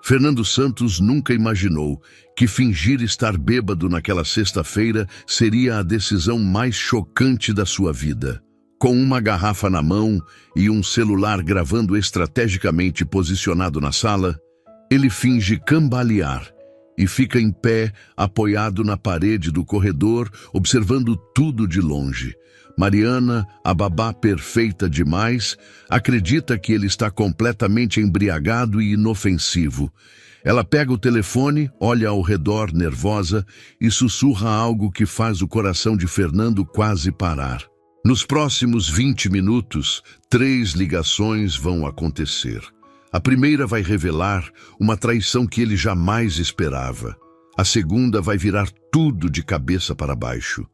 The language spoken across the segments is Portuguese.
Fernando Santos nunca imaginou que fingir estar bêbado naquela sexta-feira seria a decisão mais chocante da sua vida. Com uma garrafa na mão e um celular gravando estrategicamente posicionado na sala, ele finge cambalear e fica em pé, apoiado na parede do corredor, observando tudo de longe. Mariana, a babá perfeita demais, acredita que ele está completamente embriagado e inofensivo. Ela pega o telefone, olha ao redor nervosa e sussurra algo que faz o coração de Fernando quase parar. Nos próximos 20 minutos, 3 ligações vão acontecer. A primeira vai revelar uma traição que ele jamais esperava. A segunda vai virar tudo de cabeça para baixo.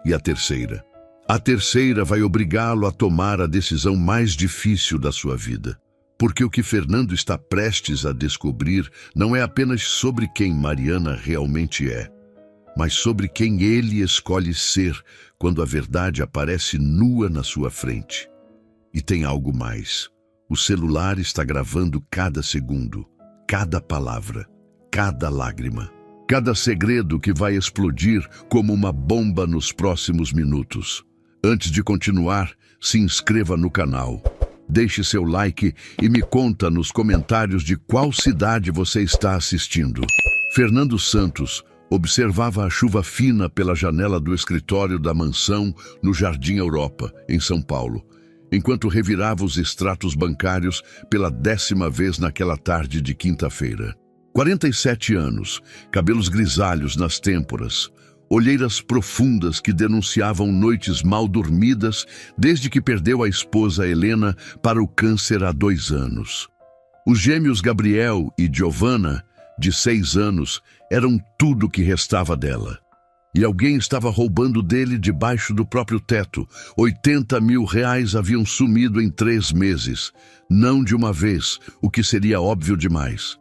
E a terceira? A terceira vai obrigá-lo a tomar a decisão mais difícil da sua vida. Porque o que Fernando está prestes a descobrir não é apenas sobre quem Mariana realmente é, mas sobre quem ele escolhe ser quando a verdade aparece nua na sua frente. E tem algo mais. O celular está gravando cada segundo, cada palavra, cada lágrima, cada segredo que vai explodir como uma bomba nos próximos minutos. Antes de continuar, se inscreva no canal. Deixe seu like e me conta nos comentários de qual cidade você está assistindo. Fernando Santos observava a chuva fina pela janela do escritório da mansão no Jardim Europa, em São Paulo, enquanto revirava os extratos bancários pela 10ª vez naquela tarde de quinta-feira. 47 anos, cabelos grisalhos nas têmporas, olheiras profundas que denunciavam noites mal dormidas desde que perdeu a esposa Helena para o câncer há 2 anos. Os gêmeos Gabriel e Giovanna, de 6 anos, eram tudo que restava dela. E alguém estava roubando dele debaixo do próprio teto. 80 mil reais haviam sumido em 3 meses. Não de uma vez, o que seria óbvio demais.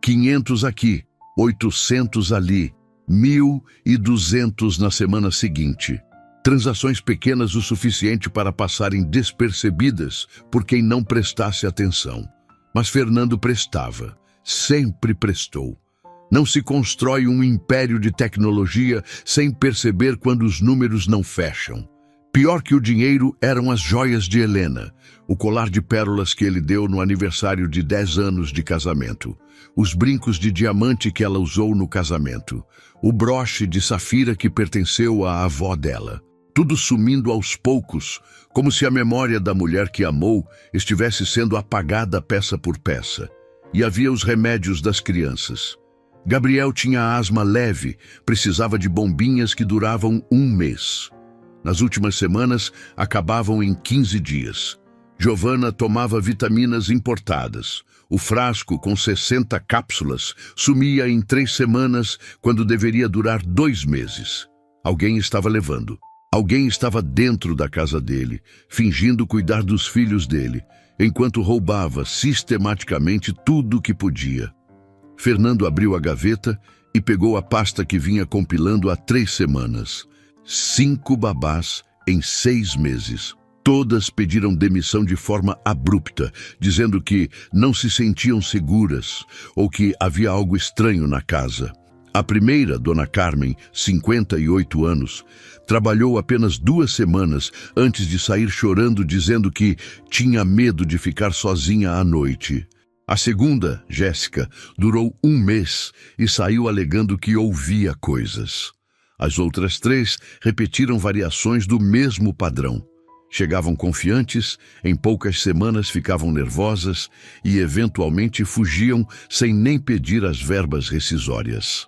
500 aqui, 800 ali, 1.200 na semana seguinte. Transações pequenas o suficiente para passarem despercebidas por quem não prestasse atenção. Mas Fernando prestava, sempre prestou. Não se constrói um império de tecnologia sem perceber quando os números não fecham. Pior que o dinheiro eram as joias de Helena, o colar de pérolas que ele deu no aniversário de 10 anos de casamento, os brincos de diamante que ela usou no casamento, o broche de safira que pertenceu à avó dela. Tudo sumindo aos poucos, como se a memória da mulher que amou estivesse sendo apagada peça por peça. E havia os remédios das crianças. Gabriel tinha asma leve, precisava de bombinhas que duravam 1 mês. Nas últimas semanas, acabavam em 15 dias. Giovanna tomava vitaminas importadas. O frasco com 60 cápsulas sumia em 3 semanas, quando deveria durar 2 meses. Alguém estava levando. Alguém estava dentro da casa dele, fingindo cuidar dos filhos dele, enquanto roubava sistematicamente tudo o que podia. Fernando abriu a gaveta e pegou a pasta que vinha compilando há 3 semanas. 5 babás em 6 meses. Todas pediram demissão de forma abrupta, dizendo que não se sentiam seguras ou que havia algo estranho na casa. A primeira, Dona Carmen, 58 anos, trabalhou apenas 2 semanas antes de sair chorando, dizendo que tinha medo de ficar sozinha à noite. A segunda, Jéssica, durou 1 mês e saiu alegando que ouvia coisas. As outras 3 repetiram variações do mesmo padrão. Chegavam confiantes, em poucas semanas ficavam nervosas e eventualmente fugiam sem nem pedir as verbas rescisórias.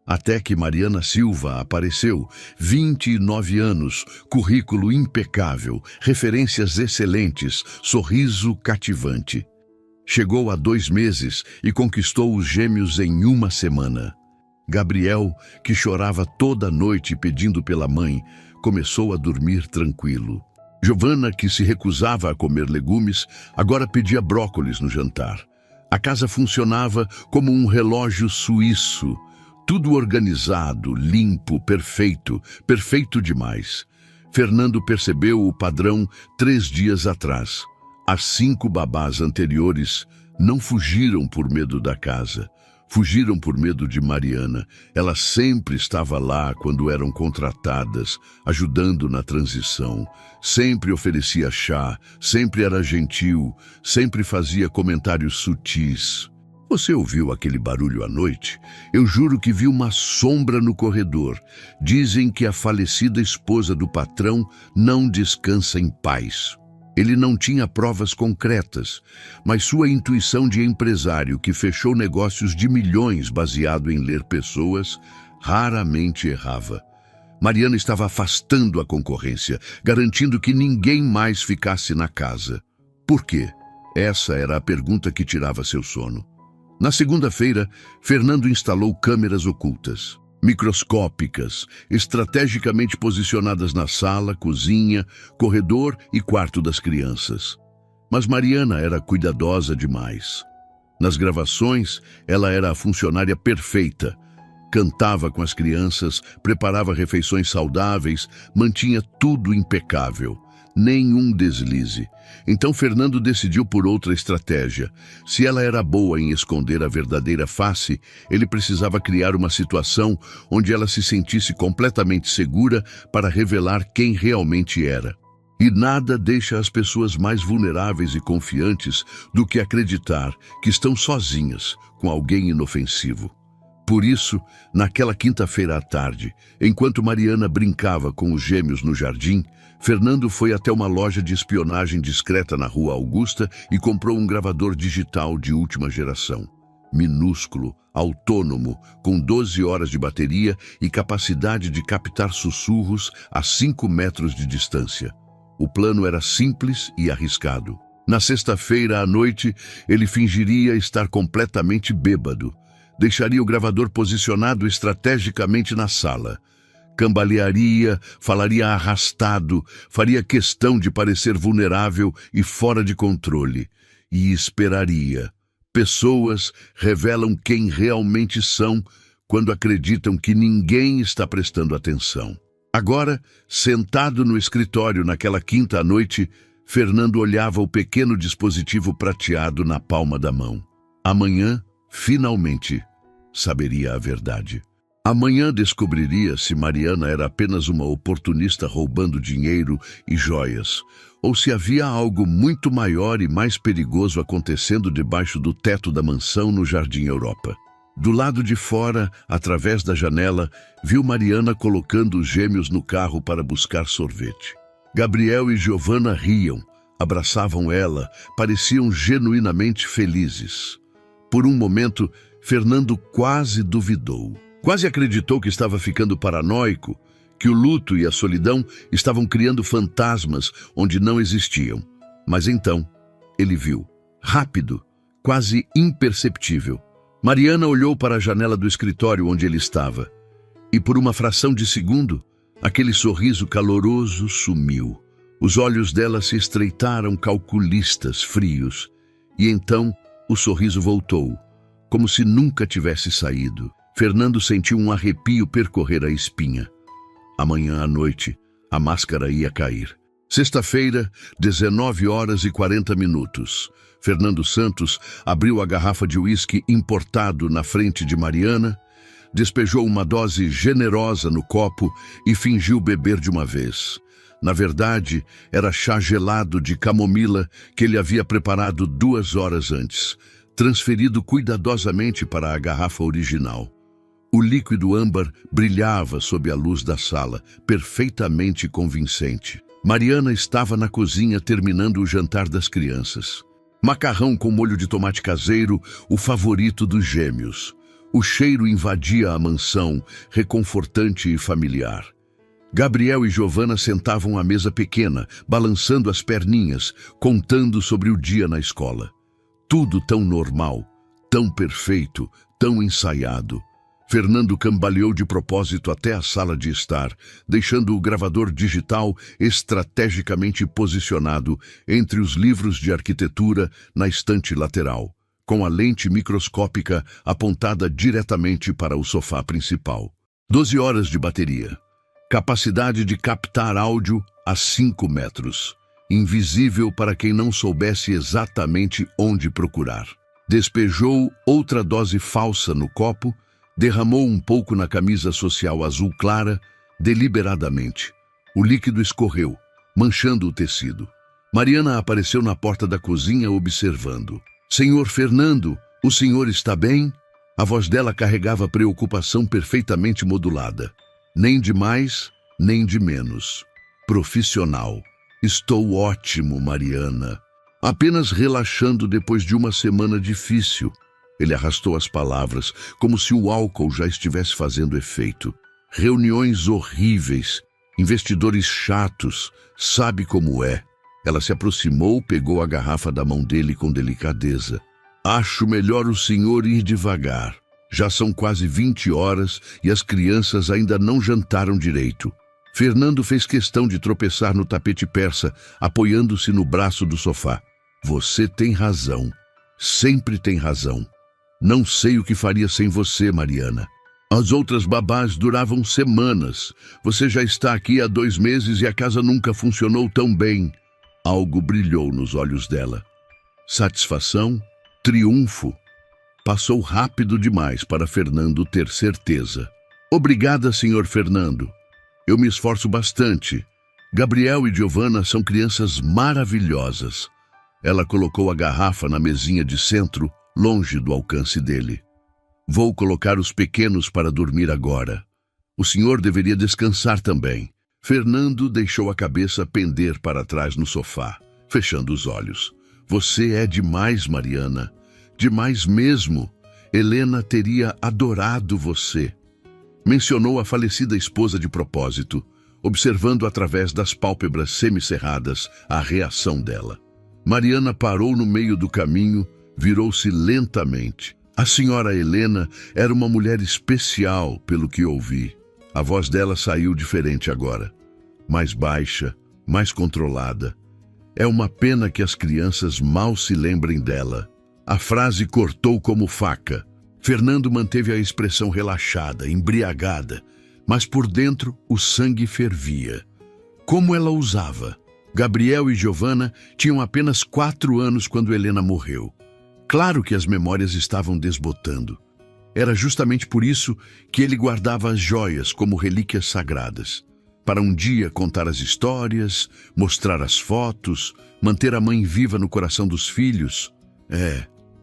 Até que Mariana Silva apareceu, 29 anos, currículo impecável, referências excelentes, sorriso cativante. Chegou há 2 meses e conquistou os gêmeos em 1 semana. Gabriel, que chorava toda noite pedindo pela mãe, começou a dormir tranquilo. Giovanna, que se recusava a comer legumes, agora pedia brócolis no jantar. A casa funcionava como um relógio suíço. Tudo organizado, limpo, perfeito, perfeito demais. Fernando percebeu o padrão 3 dias atrás. As 5 babás anteriores Não fugiram por medo da casa. Fugiram por medo de Mariana. Ela sempre estava lá quando eram contratadas, ajudando na transição. Sempre oferecia chá, sempre era gentil, sempre fazia comentários sutis. Você ouviu aquele barulho à noite? Eu juro que vi uma sombra no corredor. Dizem que a falecida esposa do patrão não descansa em paz. Ele não tinha provas concretas, mas sua intuição de empresário que fechou negócios de milhões baseado em ler pessoas, raramente errava. Mariana estava afastando a concorrência, garantindo que ninguém mais ficasse na casa. Por quê? Essa era a pergunta que tirava seu sono. Na segunda-feira, Fernando instalou câmeras ocultas, microscópicas, estrategicamente posicionadas na sala, cozinha, corredor e quarto das crianças. Mas Mariana era cuidadosa demais. Nas gravações, ela era a funcionária perfeita. Cantava com as crianças, preparava refeições saudáveis, mantinha tudo impecável. Nenhum deslize. Então Fernando decidiu por outra estratégia. Se ela era boa em esconder a verdadeira face, ele precisava criar uma situação onde ela se sentisse completamente segura para revelar quem realmente era. E nada deixa as pessoas mais vulneráveis e confiantes do que acreditar que estão sozinhas com alguém inofensivo. Por isso, naquela quinta-feira à tarde, enquanto Mariana brincava com os gêmeos no jardim, Fernando foi até uma loja de espionagem discreta na Rua Augusta e comprou um gravador digital de última geração. Minúsculo, autônomo, com 12 horas de bateria e capacidade de captar sussurros a 5 metros de distância. O plano era simples e arriscado. Na sexta-feira à noite, ele fingiria estar completamente bêbado. Deixaria o gravador posicionado estrategicamente na sala. Cambalearia, falaria arrastado, faria questão de parecer vulnerável e fora de controle. E esperaria. Pessoas revelam quem realmente são quando acreditam que ninguém está prestando atenção. Agora, sentado no escritório naquela quinta à noite, Fernando olhava o pequeno dispositivo prateado na palma da mão. Amanhã, finalmente, saberia a verdade. Amanhã descobriria se Mariana era apenas uma oportunista roubando dinheiro e joias, ou se havia algo muito maior e mais perigoso acontecendo debaixo do teto da mansão no Jardim Europa. Do lado de fora, através da janela, viu Mariana colocando os gêmeos no carro para buscar sorvete. Gabriel e Giovanna riam, abraçavam ela, pareciam genuinamente felizes. Por um momento, Fernando quase duvidou. Quase acreditou que estava ficando paranoico, que o luto e a solidão estavam criando fantasmas onde não existiam. Mas então, ele viu, rápido, quase imperceptível. Mariana olhou para a janela do escritório onde ele estava. E por uma fração de segundo, aquele sorriso caloroso sumiu. Os olhos dela se estreitaram calculistas, frios. E então, o sorriso voltou, como se nunca tivesse saído. Fernando sentiu um arrepio percorrer a espinha. Amanhã à noite, a máscara ia cair. Sexta-feira, 19h40. Fernando Santos abriu a garrafa de uísque importado na frente de Mariana, despejou uma dose generosa no copo e fingiu beber de uma vez. Na verdade, era chá gelado de camomila que ele havia preparado 2 horas antes, transferido cuidadosamente para a garrafa original. O líquido âmbar brilhava sob a luz da sala, perfeitamente convincente. Mariana estava na cozinha terminando o jantar das crianças. Macarrão com molho de tomate caseiro, o favorito dos gêmeos. O cheiro invadia a mansão, reconfortante e familiar. Gabriel e Giovanna sentavam à mesa pequena, balançando as perninhas, contando sobre o dia na escola. Tudo tão normal, tão perfeito, tão ensaiado. Fernando cambaleou de propósito até a sala de estar, deixando o gravador digital estrategicamente posicionado entre os livros de arquitetura na estante lateral, com a lente microscópica apontada diretamente para o sofá principal. 12 horas de bateria. Capacidade de captar áudio a 5 metros. Invisível para quem não soubesse exatamente onde procurar. Despejou outra dose falsa no copo, derramou um pouco na camisa social azul clara, deliberadamente. O líquido escorreu, manchando o tecido. Mariana apareceu na porta da cozinha observando. "Senhor Fernando, o senhor está bem?" A voz dela carregava preocupação perfeitamente modulada. Nem de mais, nem de menos. Profissional. "Estou ótimo, Mariana. Apenas relaxando depois de uma semana difícil." Ele arrastou as palavras, como se o álcool já estivesse fazendo efeito. "Reuniões horríveis, investidores chatos, sabe como é." Ela se aproximou, pegou a garrafa da mão dele com delicadeza. "Acho melhor o senhor ir devagar. Já são quase 20 horas e as crianças ainda não jantaram direito." Fernando fez questão de tropeçar no tapete persa, apoiando-se no braço do sofá. "Você tem razão. Sempre tem razão. Não sei o que faria sem você, Mariana. As outras babás duravam semanas. Você já está aqui há 2 meses e a casa nunca funcionou tão bem." Algo brilhou nos olhos dela. Satisfação? Triunfo? Passou rápido demais para Fernando ter certeza. "Obrigada, senhor Fernando. Eu me esforço bastante. Gabriel e Giovanna são crianças maravilhosas." Ela colocou a garrafa na mesinha de centro, longe do alcance dele. "Vou colocar os pequenos para dormir agora. O senhor deveria descansar também." Fernando deixou a cabeça pender para trás no sofá, fechando os olhos. "Você é demais, Mariana. Demais mesmo. Helena teria adorado você." Mencionou a falecida esposa de propósito, observando através das pálpebras semicerradas a reação dela. Mariana parou no meio do caminho, virou-se lentamente. A senhora Helena era uma mulher especial, pelo que ouvi. A voz dela saiu diferente agora. Mais baixa, mais controlada. "É uma pena que as crianças mal se lembrem dela." A frase cortou como faca. Fernando manteve a expressão relaxada, embriagada, mas por dentro o sangue fervia. Como ela usava? Gabriel e Giovanna tinham apenas 4 anos quando Helena morreu. Claro que as memórias estavam desbotando. Era justamente por isso que ele guardava as joias como relíquias sagradas. Para um dia contar as histórias, mostrar as fotos, manter a mãe viva no coração dos filhos.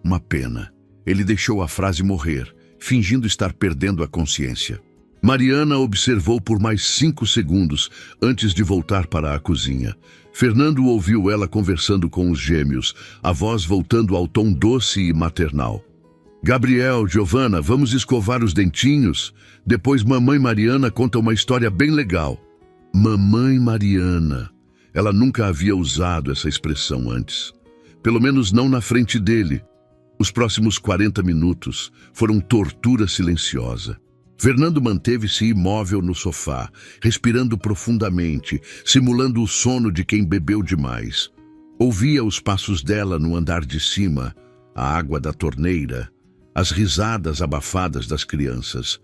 Uma pena. Ele deixou a frase morrer, fingindo estar perdendo a consciência. Mariana observou por mais 5 segundos antes de voltar para a cozinha. Fernando ouviu ela conversando com os gêmeos, a voz voltando ao tom doce e maternal. "Gabriel, Giovanna, vamos escovar os dentinhos? Depois mamãe Mariana conta uma história bem legal." Mamãe Mariana. Ela nunca havia usado essa expressão antes. Pelo menos não na frente dele. Os próximos 40 minutos foram tortura silenciosa. Fernando manteve-se imóvel no sofá, respirando profundamente, simulando o sono de quem bebeu demais. Ouvia os passos dela no andar de cima, a água da torneira, as risadas abafadas das crianças,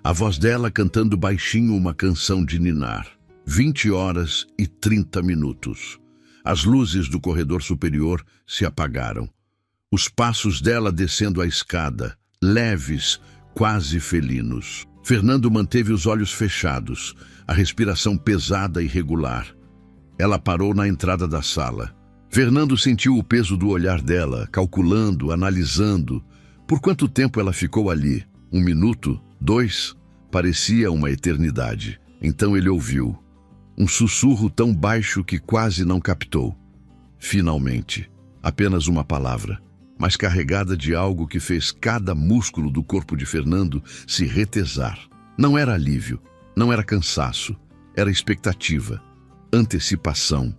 a voz dela cantando baixinho uma canção de ninar. 20 horas e 30 minutos. As luzes do corredor superior se apagaram. Os passos dela descendo a escada, leves, quase felinos. Fernando manteve os olhos fechados, a respiração pesada e regular. Ela parou na entrada da sala. Fernando sentiu o peso do olhar dela, calculando, analisando. Por quanto tempo ela ficou ali? 1 minuto? 2? Parecia uma eternidade. Então ele ouviu. Um sussurro tão baixo que quase não captou. Finalmente. Apenas uma palavra, mas carregada de algo que fez cada músculo do corpo de Fernando se retesar. Não era alívio, não era cansaço, era expectativa, antecipação.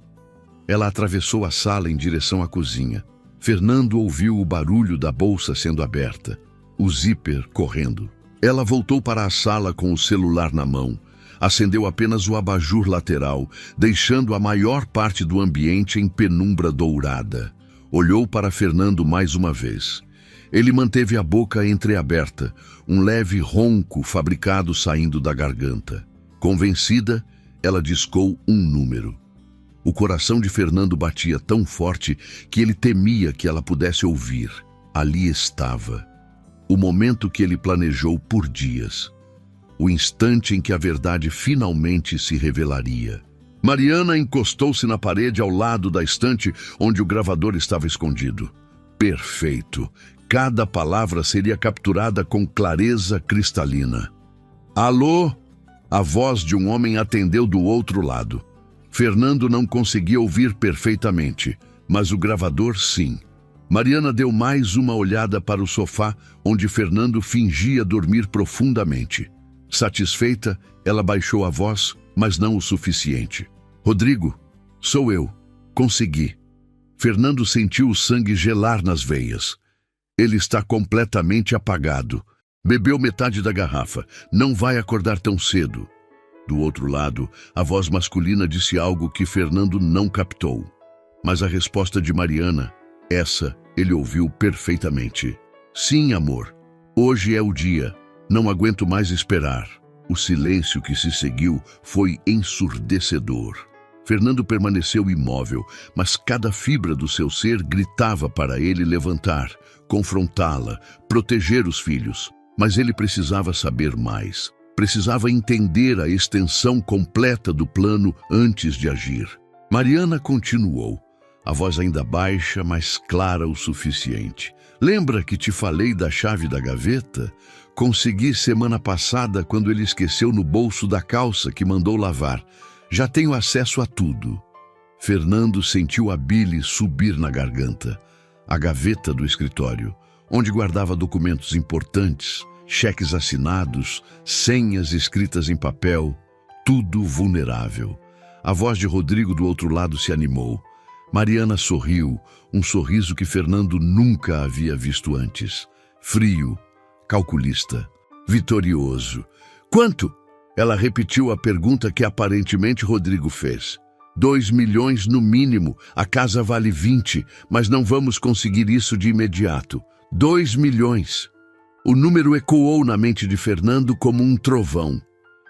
Ela atravessou a sala em direção à cozinha. Fernando ouviu o barulho da bolsa sendo aberta, o zíper correndo. Ela voltou para a sala com o celular na mão. Acendeu apenas o abajur lateral, deixando a maior parte do ambiente em penumbra dourada. Olhou para Fernando mais uma vez. Ele manteve a boca entreaberta, um leve ronco fabricado saindo da garganta. Convencida, ela discou um número. O coração de Fernando batia tão forte que ele temia que ela pudesse ouvir. Ali estava, o momento que ele planejou por dias. O instante em que a verdade finalmente se revelaria. Mariana encostou-se na parede ao lado da estante onde o gravador estava escondido. Perfeito. Cada palavra seria capturada com clareza cristalina. Alô? A voz de um homem atendeu do outro lado. Fernando não conseguia ouvir perfeitamente, mas o gravador sim. Mariana deu mais uma olhada para o sofá, onde Fernando fingia dormir profundamente. Satisfeita, ela baixou a voz, mas não o suficiente. Rodrigo, sou eu. Consegui. Fernando sentiu o sangue gelar nas veias. Ele está completamente apagado. Bebeu metade da garrafa. Não vai acordar tão cedo. Do outro lado, a voz masculina disse algo que Fernando não captou. Mas a resposta de Mariana, essa, ele ouviu perfeitamente. Sim, amor. Hoje é o dia. Não aguento mais esperar. O silêncio que se seguiu foi ensurdecedor. Fernando permaneceu imóvel, mas cada fibra do seu ser gritava para ele levantar, confrontá-la, proteger os filhos. Mas ele precisava saber mais. Precisava entender a extensão completa do plano antes de agir. Mariana continuou, a voz ainda baixa, mas clara o suficiente. Lembra que te falei da chave da gaveta? Consegui semana passada quando ele esqueceu no bolso da calça que mandou lavar. Já tenho acesso a tudo. Fernando sentiu a bile subir na garganta. A gaveta do escritório, onde guardava documentos importantes, cheques assinados, senhas escritas em papel, tudo vulnerável. A voz de Rodrigo do outro lado se animou. Mariana sorriu, um sorriso que Fernando nunca havia visto antes. Frio, calculista, vitorioso. Quanto? Ela repetiu a pergunta que aparentemente Rodrigo fez. 2 milhões no mínimo, a casa vale 20, mas não vamos conseguir isso de imediato. 2 milhões. O número ecoou na mente de Fernando como um trovão.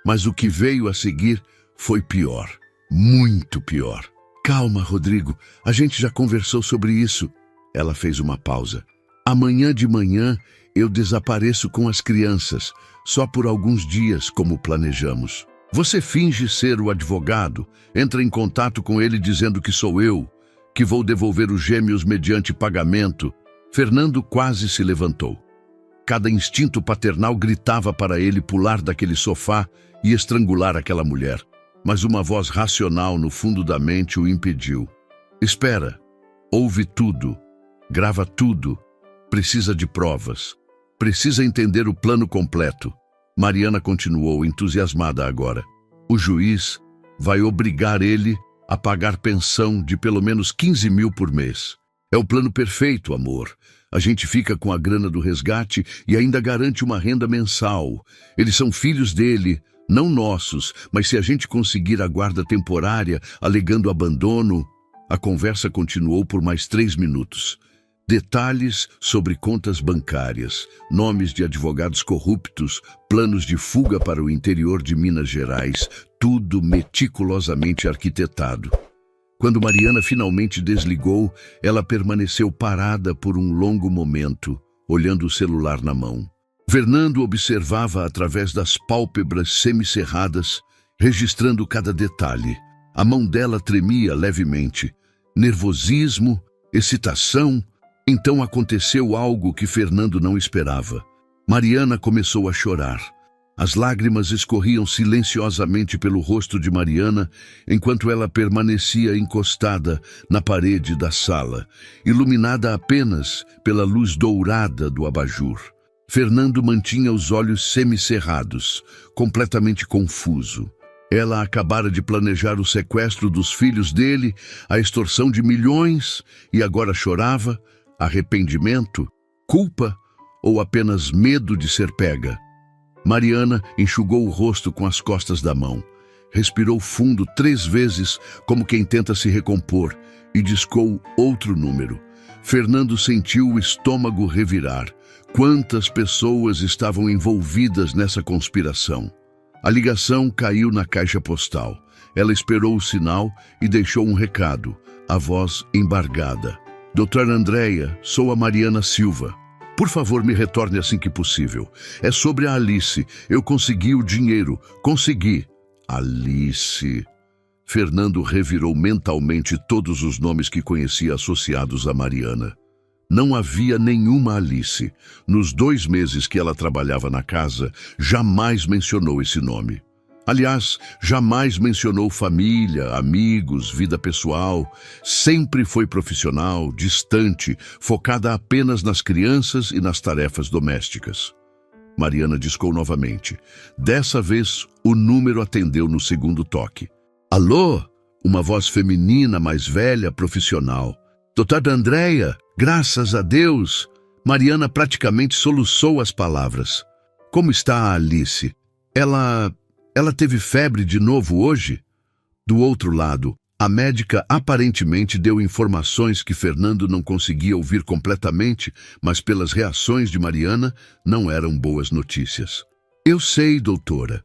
Mas o que veio a seguir foi pior, muito pior. Calma, Rodrigo, a gente já conversou sobre isso. Ela fez uma pausa. Amanhã de manhã eu desapareço com as crianças, só por alguns dias, como planejamos. Você finge ser o advogado, entra em contato com ele dizendo que sou eu, que vou devolver os gêmeos mediante pagamento. Fernando quase se levantou. Cada instinto paternal gritava para ele pular daquele sofá e estrangular aquela mulher. Mas uma voz racional no fundo da mente o impediu. Espera, ouve tudo, grava tudo, precisa de provas, precisa entender o plano completo. Mariana continuou, entusiasmada agora. O juiz vai obrigar ele a pagar pensão de pelo menos 15 mil por mês. É o plano perfeito, amor. A gente fica com a grana do resgate e ainda garante uma renda mensal. Eles são filhos dele, não nossos, mas se a gente conseguir a guarda temporária, alegando abandono... A conversa continuou por mais 3 minutos. Detalhes sobre contas bancárias, nomes de advogados corruptos, planos de fuga para o interior de Minas Gerais, tudo meticulosamente arquitetado. Quando Mariana finalmente desligou, ela permaneceu parada por um longo momento, olhando o celular na mão. Fernando observava através das pálpebras semicerradas, registrando cada detalhe. A mão dela tremia levemente. Nervosismo, excitação. Então aconteceu algo que Fernando não esperava. Mariana começou a chorar. As lágrimas escorriam silenciosamente pelo rosto de Mariana, enquanto ela permanecia encostada na parede da sala, iluminada apenas pela luz dourada do abajur. Fernando mantinha os olhos semicerrados, completamente confuso. Ela acabara de planejar o sequestro dos filhos dele, a extorsão de milhões, e agora chorava. Arrependimento? Culpa? Ou apenas medo de ser pega? Mariana enxugou o rosto com as costas da mão. Respirou fundo 3 vezes, como quem tenta se recompor, e discou outro número. Fernando sentiu o estômago revirar. Quantas pessoas estavam envolvidas nessa conspiração? A ligação caiu na caixa postal. Ela esperou o sinal e deixou um recado, a voz embargada. Doutora Andréia, sou a Mariana Silva. Por favor, me retorne assim que possível. É sobre a Alice. Eu consegui o dinheiro. Consegui. Alice. Fernando revirou mentalmente todos os nomes que conhecia associados a Mariana. Não havia nenhuma Alice. Nos 2 meses que ela trabalhava na casa, jamais mencionou esse nome. Aliás, jamais mencionou família, amigos, vida pessoal. Sempre foi profissional, distante, focada apenas nas crianças e nas tarefas domésticas. Mariana discou novamente. Dessa vez, o número atendeu no segundo toque. Alô? Uma voz feminina, mais velha, profissional. Doutora Andréia, graças a Deus. Mariana praticamente soluçou as palavras. Como está a Alice? Ela teve febre de novo hoje? Do outro lado, a médica aparentemente deu informações que Fernando não conseguia ouvir completamente, mas pelas reações de Mariana, não eram boas notícias. Eu sei, doutora.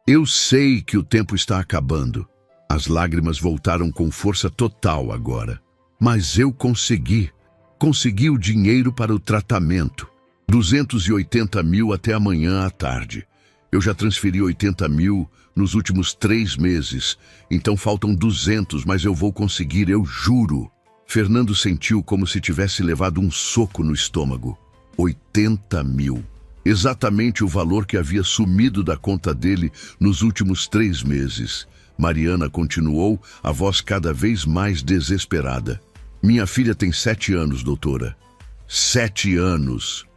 Eu sei que o tempo está acabando. As lágrimas voltaram com força total agora. Mas eu consegui. Consegui o dinheiro para o tratamento. 280 mil até amanhã à tarde. Eu já transferi 80 mil nos últimos 3 meses, então faltam 200, mas eu vou conseguir, eu juro. Fernando sentiu como se tivesse levado um soco no estômago. 80 mil. Exatamente o valor que havia sumido da conta dele nos últimos 3 meses. Mariana continuou, a voz cada vez mais desesperada. Minha filha tem 7 anos, doutora. 7 anos.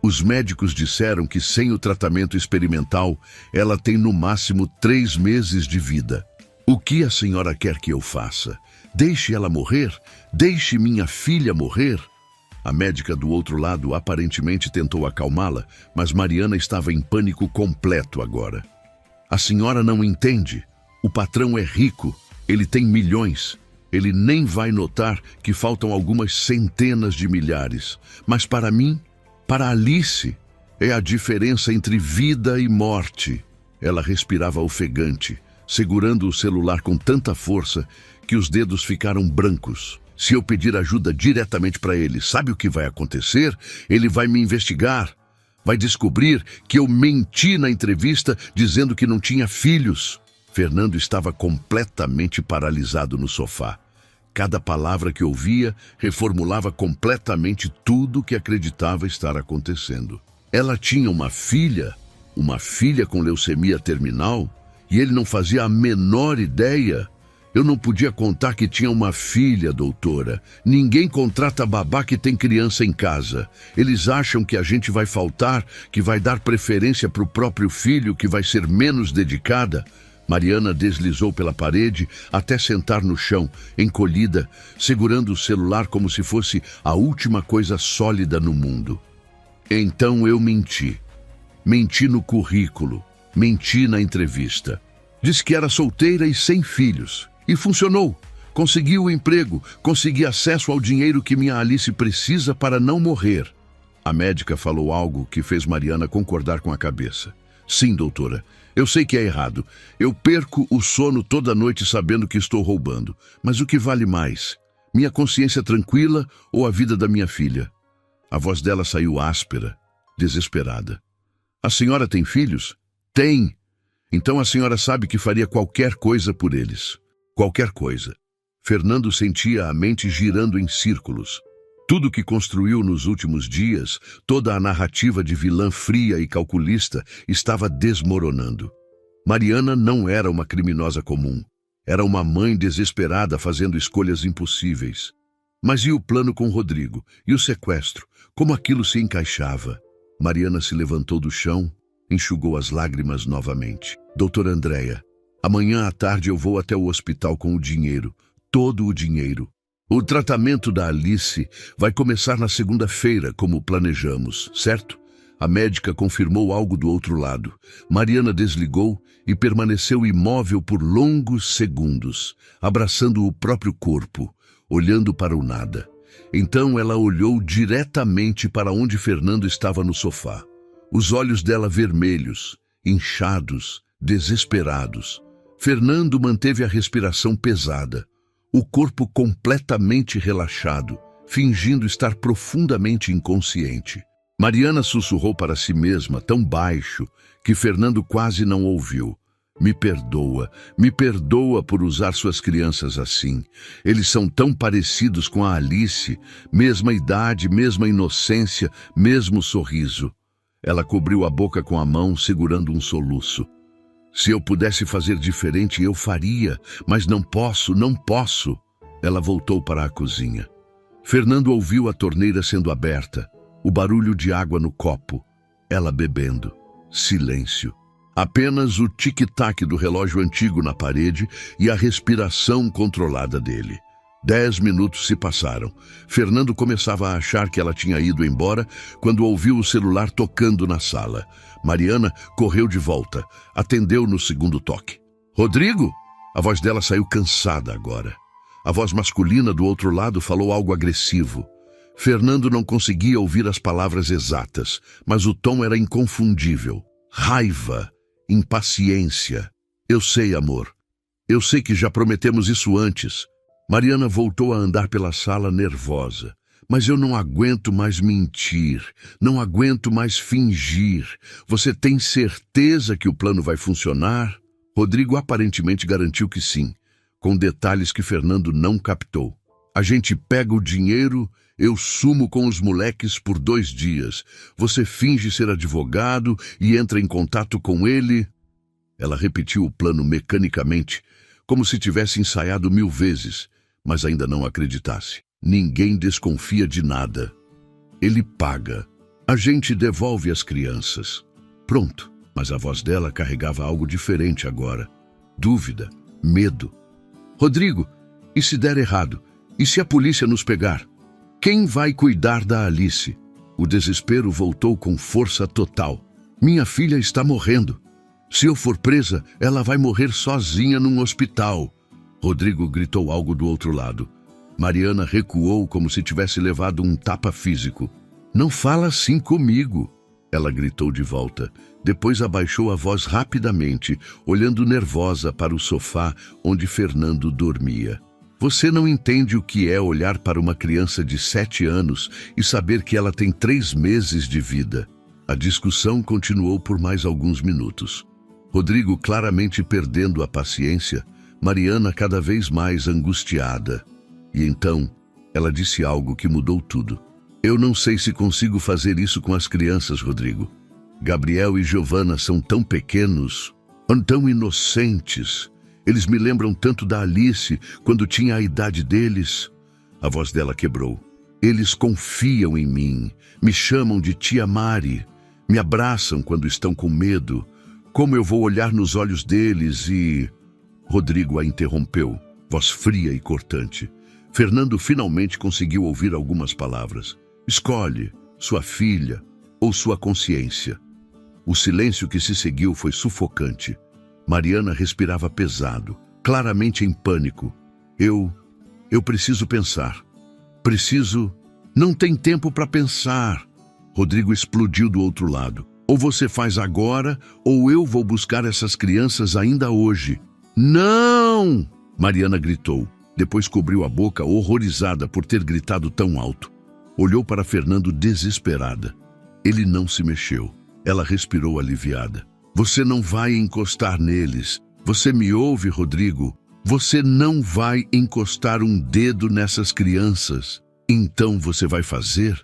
Os médicos disseram que sem o tratamento experimental, ela tem no máximo 3 meses de vida. O que a senhora quer que eu faça? Deixe ela morrer? Deixe minha filha morrer? A médica do outro lado aparentemente tentou acalmá-la, mas Mariana estava em pânico completo agora. A senhora não entende. O patrão é rico, ele tem milhões. Ele nem vai notar que faltam algumas centenas de milhares. Mas para mim, para Alice, é a diferença entre vida e morte. Ela respirava ofegante, segurando o celular com tanta força que os dedos ficaram brancos. Se eu pedir ajuda diretamente para ele, sabe o que vai acontecer? Ele vai me investigar. Vai descobrir que eu menti na entrevista dizendo que não tinha filhos. Fernando estava completamente paralisado no sofá. Cada palavra que ouvia reformulava completamente tudo que acreditava estar acontecendo. Ela tinha uma filha com leucemia terminal, e ele não fazia a menor ideia. Eu não podia contar que tinha uma filha, doutora. Ninguém contrata babá que tem criança em casa. Eles acham que a gente vai faltar, que vai dar preferência para o próprio filho, que vai ser menos dedicada. Mariana deslizou pela parede até sentar no chão, encolhida, segurando o celular como se fosse a última coisa sólida no mundo. Então eu menti. Menti no currículo. Menti na entrevista. Disse que era solteira e sem filhos. E funcionou. Consegui o emprego. Consegui acesso ao dinheiro que minha Alice precisa para não morrer. A médica falou algo que fez Mariana concordar com a cabeça. Sim, doutora. Eu sei que é errado. Eu perco o sono toda noite sabendo que estou roubando. Mas o que vale mais? Minha consciência tranquila ou a vida da minha filha? A voz dela saiu áspera, desesperada. A senhora tem filhos? Tem. Então a senhora sabe que faria qualquer coisa por eles. Qualquer coisa. Fernando sentia a mente girando em círculos. Tudo que construiu nos últimos dias, toda a narrativa de vilã fria e calculista, estava desmoronando. Mariana não era uma criminosa comum. Era uma mãe desesperada fazendo escolhas impossíveis. Mas e o plano com Rodrigo? E o sequestro? Como aquilo se encaixava? Mariana se levantou do chão, enxugou as lágrimas novamente. Doutora Andréia, amanhã à tarde eu vou até o hospital com o dinheiro. Todo o dinheiro. O tratamento da Alice vai começar na segunda-feira, como planejamos, certo? A médica confirmou algo do outro lado. Mariana desligou e permaneceu imóvel por longos segundos, abraçando o próprio corpo, olhando para o nada. Então ela olhou diretamente para onde Fernando estava no sofá. Os olhos dela vermelhos, inchados, desesperados. Fernando manteve a respiração pesada. O corpo completamente relaxado, fingindo estar profundamente inconsciente. Mariana sussurrou para si mesma tão baixo que Fernando quase não ouviu. Me perdoa por usar suas crianças assim. Eles são tão parecidos com a Alice, mesma idade, mesma inocência, mesmo sorriso. Ela cobriu a boca com a mão, segurando um soluço. Se eu pudesse fazer diferente, eu faria, mas não posso, não posso. Ela voltou para a cozinha. Fernando ouviu a torneira sendo aberta, o barulho de água no copo, ela bebendo. Silêncio. Apenas o tic-tac do relógio antigo na parede e a respiração controlada dele. 10 minutos se passaram. Fernando começava a achar que ela tinha ido embora quando ouviu o celular tocando na sala. Mariana correu de volta, atendeu no segundo toque. Rodrigo? A voz dela saiu cansada agora. A voz masculina do outro lado falou algo agressivo. Fernando não conseguia ouvir as palavras exatas, mas o tom era inconfundível. Raiva. Impaciência. Eu sei, amor. Eu sei que já prometemos isso antes. Mariana voltou a andar pela sala nervosa. Mas eu não aguento mais mentir. Não aguento mais fingir. Você tem certeza que o plano vai funcionar? Rodrigo aparentemente garantiu que sim, com detalhes que Fernando não captou. A gente pega o dinheiro, eu sumo com os moleques por 2 dias. Você finge ser advogado e entra em contato com ele. Ela repetiu o plano mecanicamente, como se tivesse ensaiado 1000 vezes, mas ainda não acreditasse. Ninguém desconfia de nada. Ele paga. A gente devolve as crianças. Pronto. Mas a voz dela carregava algo diferente agora. Dúvida, medo. Rodrigo, e se der errado? E se a polícia nos pegar? Quem vai cuidar da Alice? O desespero voltou com força total. Minha filha está morrendo. Se eu for presa, ela vai morrer sozinha num hospital. Rodrigo gritou algo do outro lado. Mariana recuou como se tivesse levado um tapa físico. Não fala assim comigo, ela gritou de volta. Depois abaixou a voz rapidamente, olhando nervosa para o sofá onde Fernando dormia. Você não entende o que é olhar para uma criança de 7 anos e saber que ela tem 3 meses de vida. A discussão continuou por mais alguns minutos. Rodrigo claramente perdendo a paciência, Mariana cada vez mais angustiada. E então, ela disse algo que mudou tudo. Eu não sei se consigo fazer isso com as crianças, Rodrigo. Gabriel e Giovana são tão pequenos, tão inocentes. Eles me lembram tanto da Alice quando tinha a idade deles. A voz dela quebrou. Eles confiam em mim, me chamam de tia Mari, me abraçam quando estão com medo. Como eu vou olhar nos olhos deles e... Rodrigo a interrompeu, voz fria e cortante. Fernando finalmente conseguiu ouvir algumas palavras. Escolhe, sua filha ou sua consciência. O silêncio que se seguiu foi sufocante. Mariana respirava pesado, claramente em pânico. Eu preciso pensar. Preciso... Não tem tempo para pensar. Rodrigo explodiu do outro lado. Ou você faz agora, ou eu vou buscar essas crianças ainda hoje. Não! Mariana gritou. Depois cobriu a boca, horrorizada por ter gritado tão alto. Olhou para Fernando desesperada. Ele não se mexeu. Ela respirou aliviada. Você não vai encostar neles. Você me ouve, Rodrigo? Você não vai encostar um dedo nessas crianças. Então você vai fazer?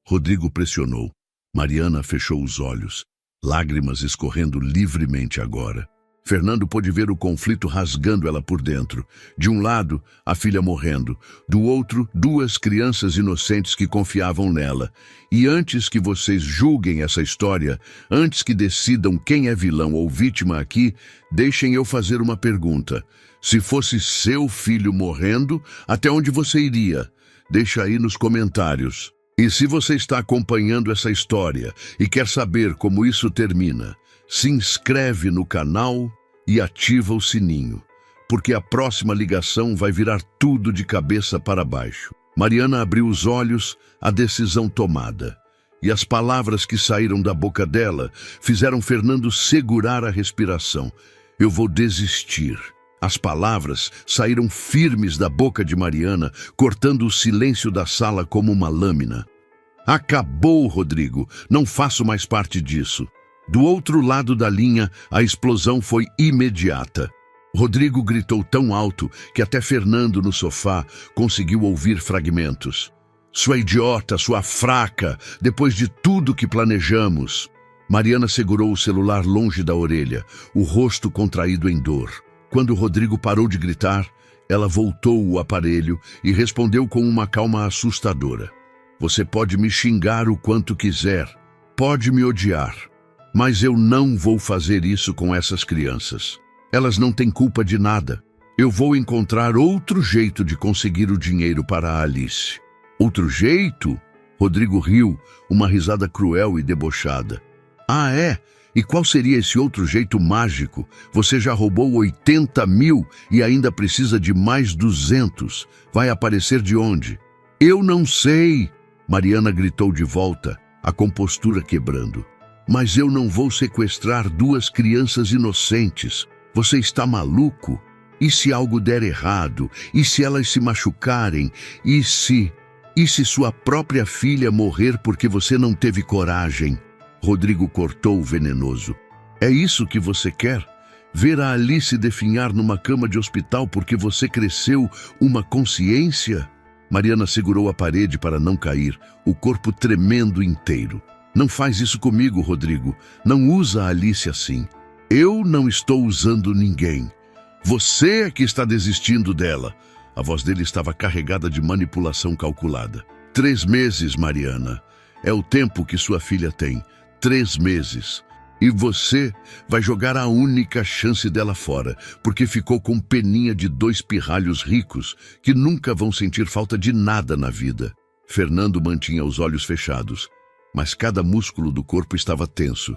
Rodrigo pressionou. Mariana fechou os olhos, lágrimas escorrendo livremente agora. Fernando pôde ver o conflito rasgando ela por dentro. De um lado, a filha morrendo. Do outro, 2 crianças inocentes que confiavam nela. E antes que vocês julguem essa história, antes que decidam quem é vilão ou vítima aqui, deixem eu fazer uma pergunta. Se fosse seu filho morrendo, até onde você iria? Deixa aí nos comentários. E se você está acompanhando essa história e quer saber como isso termina, se inscreve no canal e ativa o sininho, porque a próxima ligação vai virar tudo de cabeça para baixo. Mariana abriu os olhos, a decisão tomada. E as palavras que saíram da boca dela fizeram Fernando segurar a respiração. Eu vou desistir. As palavras saíram firmes da boca de Mariana, cortando o silêncio da sala como uma lâmina. Acabou, Rodrigo. Não faço mais parte disso. Do outro lado da linha, a explosão foi imediata. Rodrigo gritou tão alto que até Fernando, no sofá, conseguiu ouvir fragmentos. Sua idiota, sua fraca, depois de tudo que planejamos. Mariana segurou o celular longe da orelha, o rosto contraído em dor. Quando Rodrigo parou de gritar, ela voltou o aparelho e respondeu com uma calma assustadora. Você pode me xingar o quanto quiser, pode me odiar, mas eu não vou fazer isso com essas crianças. Elas não têm culpa de nada. Eu vou encontrar outro jeito de conseguir o dinheiro para a Alice. Outro jeito? Rodrigo riu, uma risada cruel e debochada. Ah, é? E qual seria esse outro jeito mágico? Você já roubou 80 mil e ainda precisa de mais 200. Vai aparecer de onde? Eu não sei, Mariana gritou de volta, a compostura quebrando. Mas eu não vou sequestrar 2 crianças inocentes. Você está maluco? E se algo der errado? E se elas se machucarem? E se sua própria filha morrer porque você não teve coragem? Rodrigo cortou o venenoso. É isso que você quer? Ver a Alice definhar numa cama de hospital porque você cresceu uma consciência? Mariana segurou a parede para não cair, o corpo tremendo inteiro. Não faz isso comigo, Rodrigo. Não usa a Alice assim. Eu não estou usando ninguém. Você é que está desistindo dela. A voz dele estava carregada de manipulação calculada. 3 meses, Mariana. É o tempo que sua filha tem. 3 meses. E você vai jogar a única chance dela fora, porque ficou com peninha de 2 pirralhos ricos que nunca vão sentir falta de nada na vida. Fernando mantinha os olhos fechados, mas cada músculo do corpo estava tenso.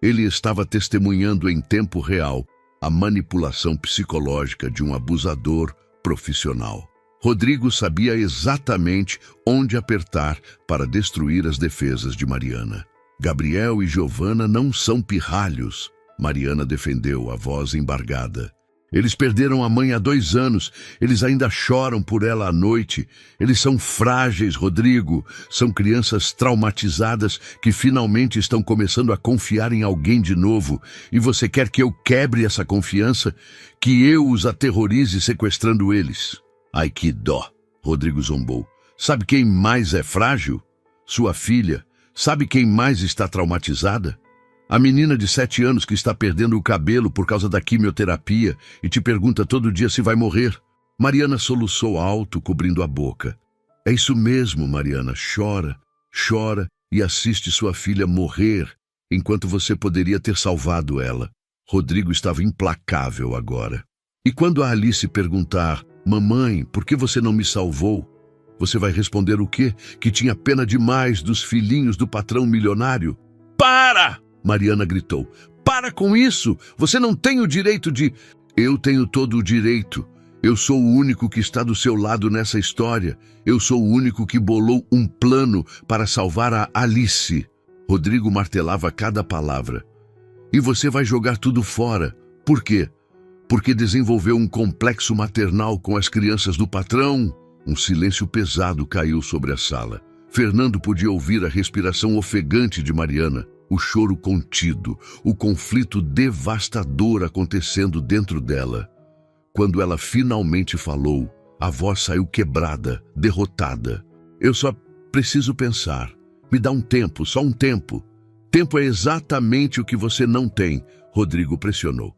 Ele estava testemunhando em tempo real a manipulação psicológica de um abusador profissional. Rodrigo sabia exatamente onde apertar para destruir as defesas de Mariana. Gabriel e Giovana não são pirralhos, Mariana defendeu, a voz embargada. Eles perderam a mãe há 2 anos, eles ainda choram por ela à noite. Eles são frágeis, Rodrigo, são crianças traumatizadas que finalmente estão começando a confiar em alguém de novo. E você quer que eu quebre essa confiança? Que eu os aterrorize sequestrando eles? Ai, que dó, Rodrigo zombou. Sabe quem mais é frágil? Sua filha. Sabe quem mais está traumatizada? A menina de 7 anos que está perdendo o cabelo por causa da quimioterapia e te pergunta todo dia se vai morrer. Mariana soluçou alto, cobrindo a boca. É isso mesmo, Mariana. Chora, chora e assiste sua filha morrer, enquanto você poderia ter salvado ela. Rodrigo estava implacável agora. E quando a Alice perguntar, mamãe, por que você não me salvou? Você vai responder o quê? Que tinha pena demais dos filhinhos do patrão milionário? Para! Mariana gritou. Para com isso! Você não tem o direito de... Eu tenho todo o direito. Eu sou o único que está do seu lado nessa história. Eu sou o único que bolou um plano para salvar a Alice. Rodrigo martelava cada palavra. E você vai jogar tudo fora. Por quê? Porque desenvolveu um complexo maternal com as crianças do patrão? Um silêncio pesado caiu sobre a sala. Fernando podia ouvir a respiração ofegante de Mariana, o choro contido, o conflito devastador acontecendo dentro dela. Quando ela finalmente falou, a voz saiu quebrada, derrotada. Eu só preciso pensar. Me dá um tempo, só um tempo. Tempo é exatamente o que você não tem, Rodrigo pressionou.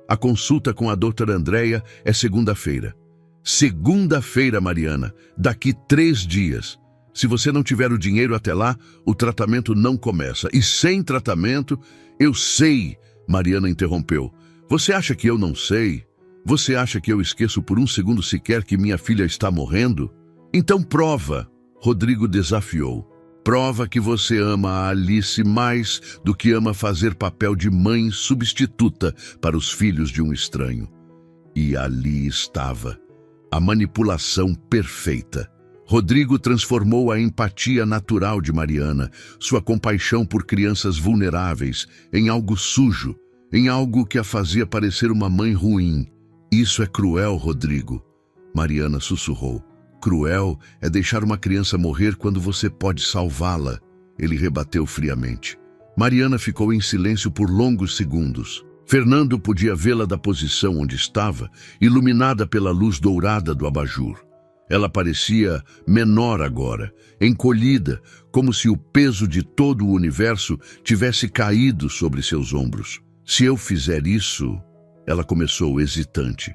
A consulta com a doutora Andréia é segunda-feira. Segunda-feira, Mariana, daqui 3 dias. Se você não tiver o dinheiro até lá, o tratamento não começa. E sem tratamento, eu sei, Mariana interrompeu. Você acha que eu não sei? Você acha que eu esqueço por um segundo sequer que minha filha está morrendo? Então prova, Rodrigo desafiou. Prova que você ama a Alice mais do que ama fazer papel de mãe substituta para os filhos de um estranho. E ali estava. A manipulação perfeita. Rodrigo transformou a empatia natural de Mariana, sua compaixão por crianças vulneráveis, em algo sujo, em algo que a fazia parecer uma mãe ruim. Isso é cruel, Rodrigo. Mariana sussurrou. Cruel é deixar uma criança morrer quando você pode salvá-la. Ele rebateu friamente. Mariana ficou em silêncio por longos segundos. Fernando podia vê-la da posição onde estava, iluminada pela luz dourada do abajur. Ela parecia menor agora, encolhida, como se o peso de todo o universo tivesse caído sobre seus ombros. Se eu fizer isso... Ela começou hesitante.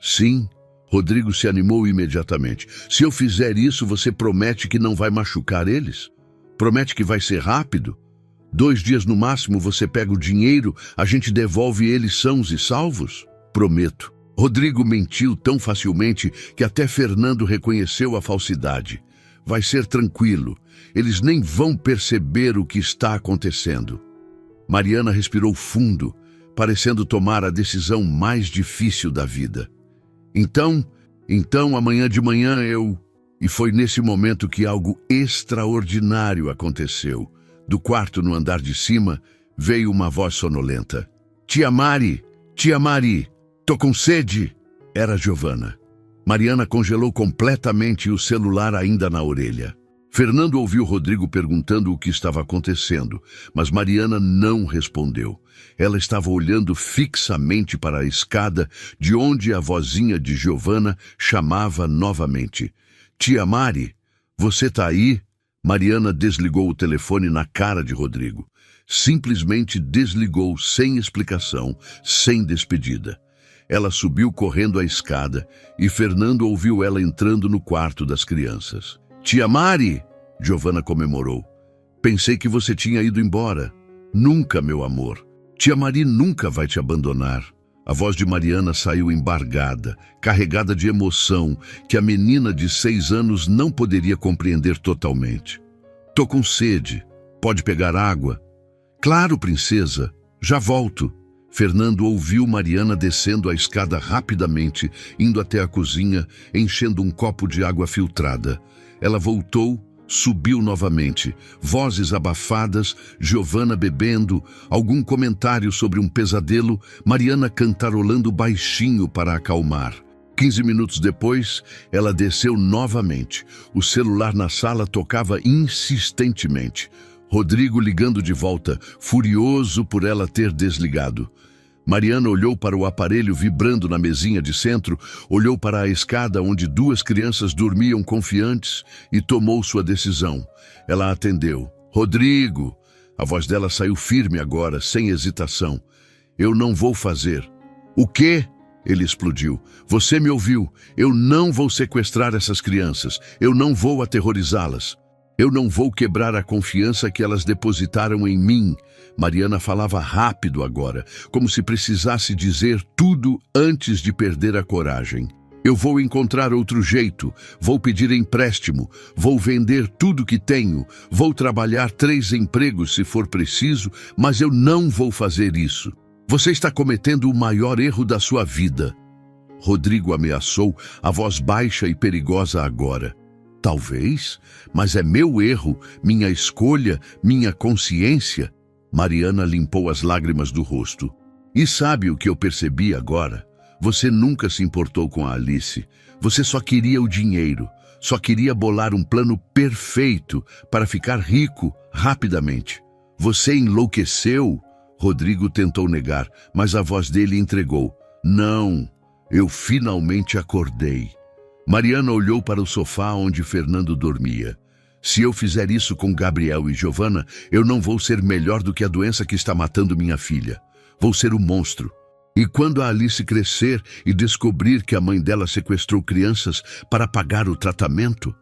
Sim, Rodrigo se animou imediatamente. Se eu fizer isso, você promete que não vai machucar eles? Promete que vai ser rápido? 2 dias no máximo você pega o dinheiro, a gente devolve eles sãos e salvos? Prometo. Rodrigo mentiu tão facilmente que até Fernando reconheceu a falsidade. Vai ser tranquilo. Eles nem vão perceber o que está acontecendo. Mariana respirou fundo, parecendo tomar a decisão mais difícil da vida. Então, amanhã de manhã eu... E foi nesse momento que algo extraordinário aconteceu. Do quarto no andar de cima, veio uma voz sonolenta. Tia Mari, tô com sede. Era Giovana. Mariana congelou completamente o celular ainda na orelha. Fernando ouviu Rodrigo perguntando o que estava acontecendo, mas Mariana não respondeu. Ela estava olhando fixamente para a escada, de onde a vozinha de Giovana chamava novamente. Tia Mari, você tá aí? Mariana desligou o telefone na cara de Rodrigo. Simplesmente desligou sem explicação, sem despedida. Ela subiu correndo a escada e Fernando ouviu ela entrando no quarto das crianças. Tia Mari, Giovana comemorou. Pensei que você tinha ido embora. Nunca, meu amor. Tia Mari nunca vai te abandonar. A voz de Mariana saiu embargada, carregada de emoção que a menina de 6 anos não poderia compreender totalmente. Tô com sede. Pode pegar água? Claro, princesa. Já volto. Fernando ouviu Mariana descendo a escada rapidamente, indo até a cozinha, enchendo um copo de água filtrada. Ela voltou, subiu novamente. Vozes abafadas, Giovana bebendo, algum comentário sobre um pesadelo, Mariana cantarolando baixinho para acalmar. 15 minutos depois, ela desceu novamente. O celular na sala tocava insistentemente. Rodrigo ligando de volta, furioso por ela ter desligado. Mariana olhou para o aparelho vibrando na mesinha de centro, olhou para a escada onde 2 crianças dormiam confiantes e tomou sua decisão. Ela atendeu. Rodrigo! A voz dela saiu firme agora, sem hesitação. Eu não vou fazer. O quê? Ele explodiu. Você me ouviu. Eu não vou sequestrar essas crianças. Eu não vou aterrorizá-las. Eu não vou quebrar a confiança que elas depositaram em mim. Mariana falava rápido agora, como se precisasse dizer tudo antes de perder a coragem. Eu vou encontrar outro jeito, vou pedir empréstimo, vou vender tudo que tenho, vou trabalhar 3 empregos se for preciso, mas eu não vou fazer isso. Você está cometendo o maior erro da sua vida. Rodrigo ameaçou, a voz baixa e perigosa agora. Talvez, mas é meu erro, minha escolha, minha consciência. Mariana limpou as lágrimas do rosto. E sabe o que eu percebi agora? Você nunca se importou com a Alice. Você só queria o dinheiro. Só queria bolar um plano perfeito para ficar rico rapidamente. Você enlouqueceu? Rodrigo tentou negar, mas a voz dele entregou. Não, eu finalmente acordei. Mariana olhou para o sofá onde Fernando dormia. Se eu fizer isso com Gabriel e Giovana, eu não vou ser melhor do que a doença que está matando minha filha. Vou ser um monstro. E quando a Alice crescer e descobrir que a mãe dela sequestrou crianças para pagar o tratamento,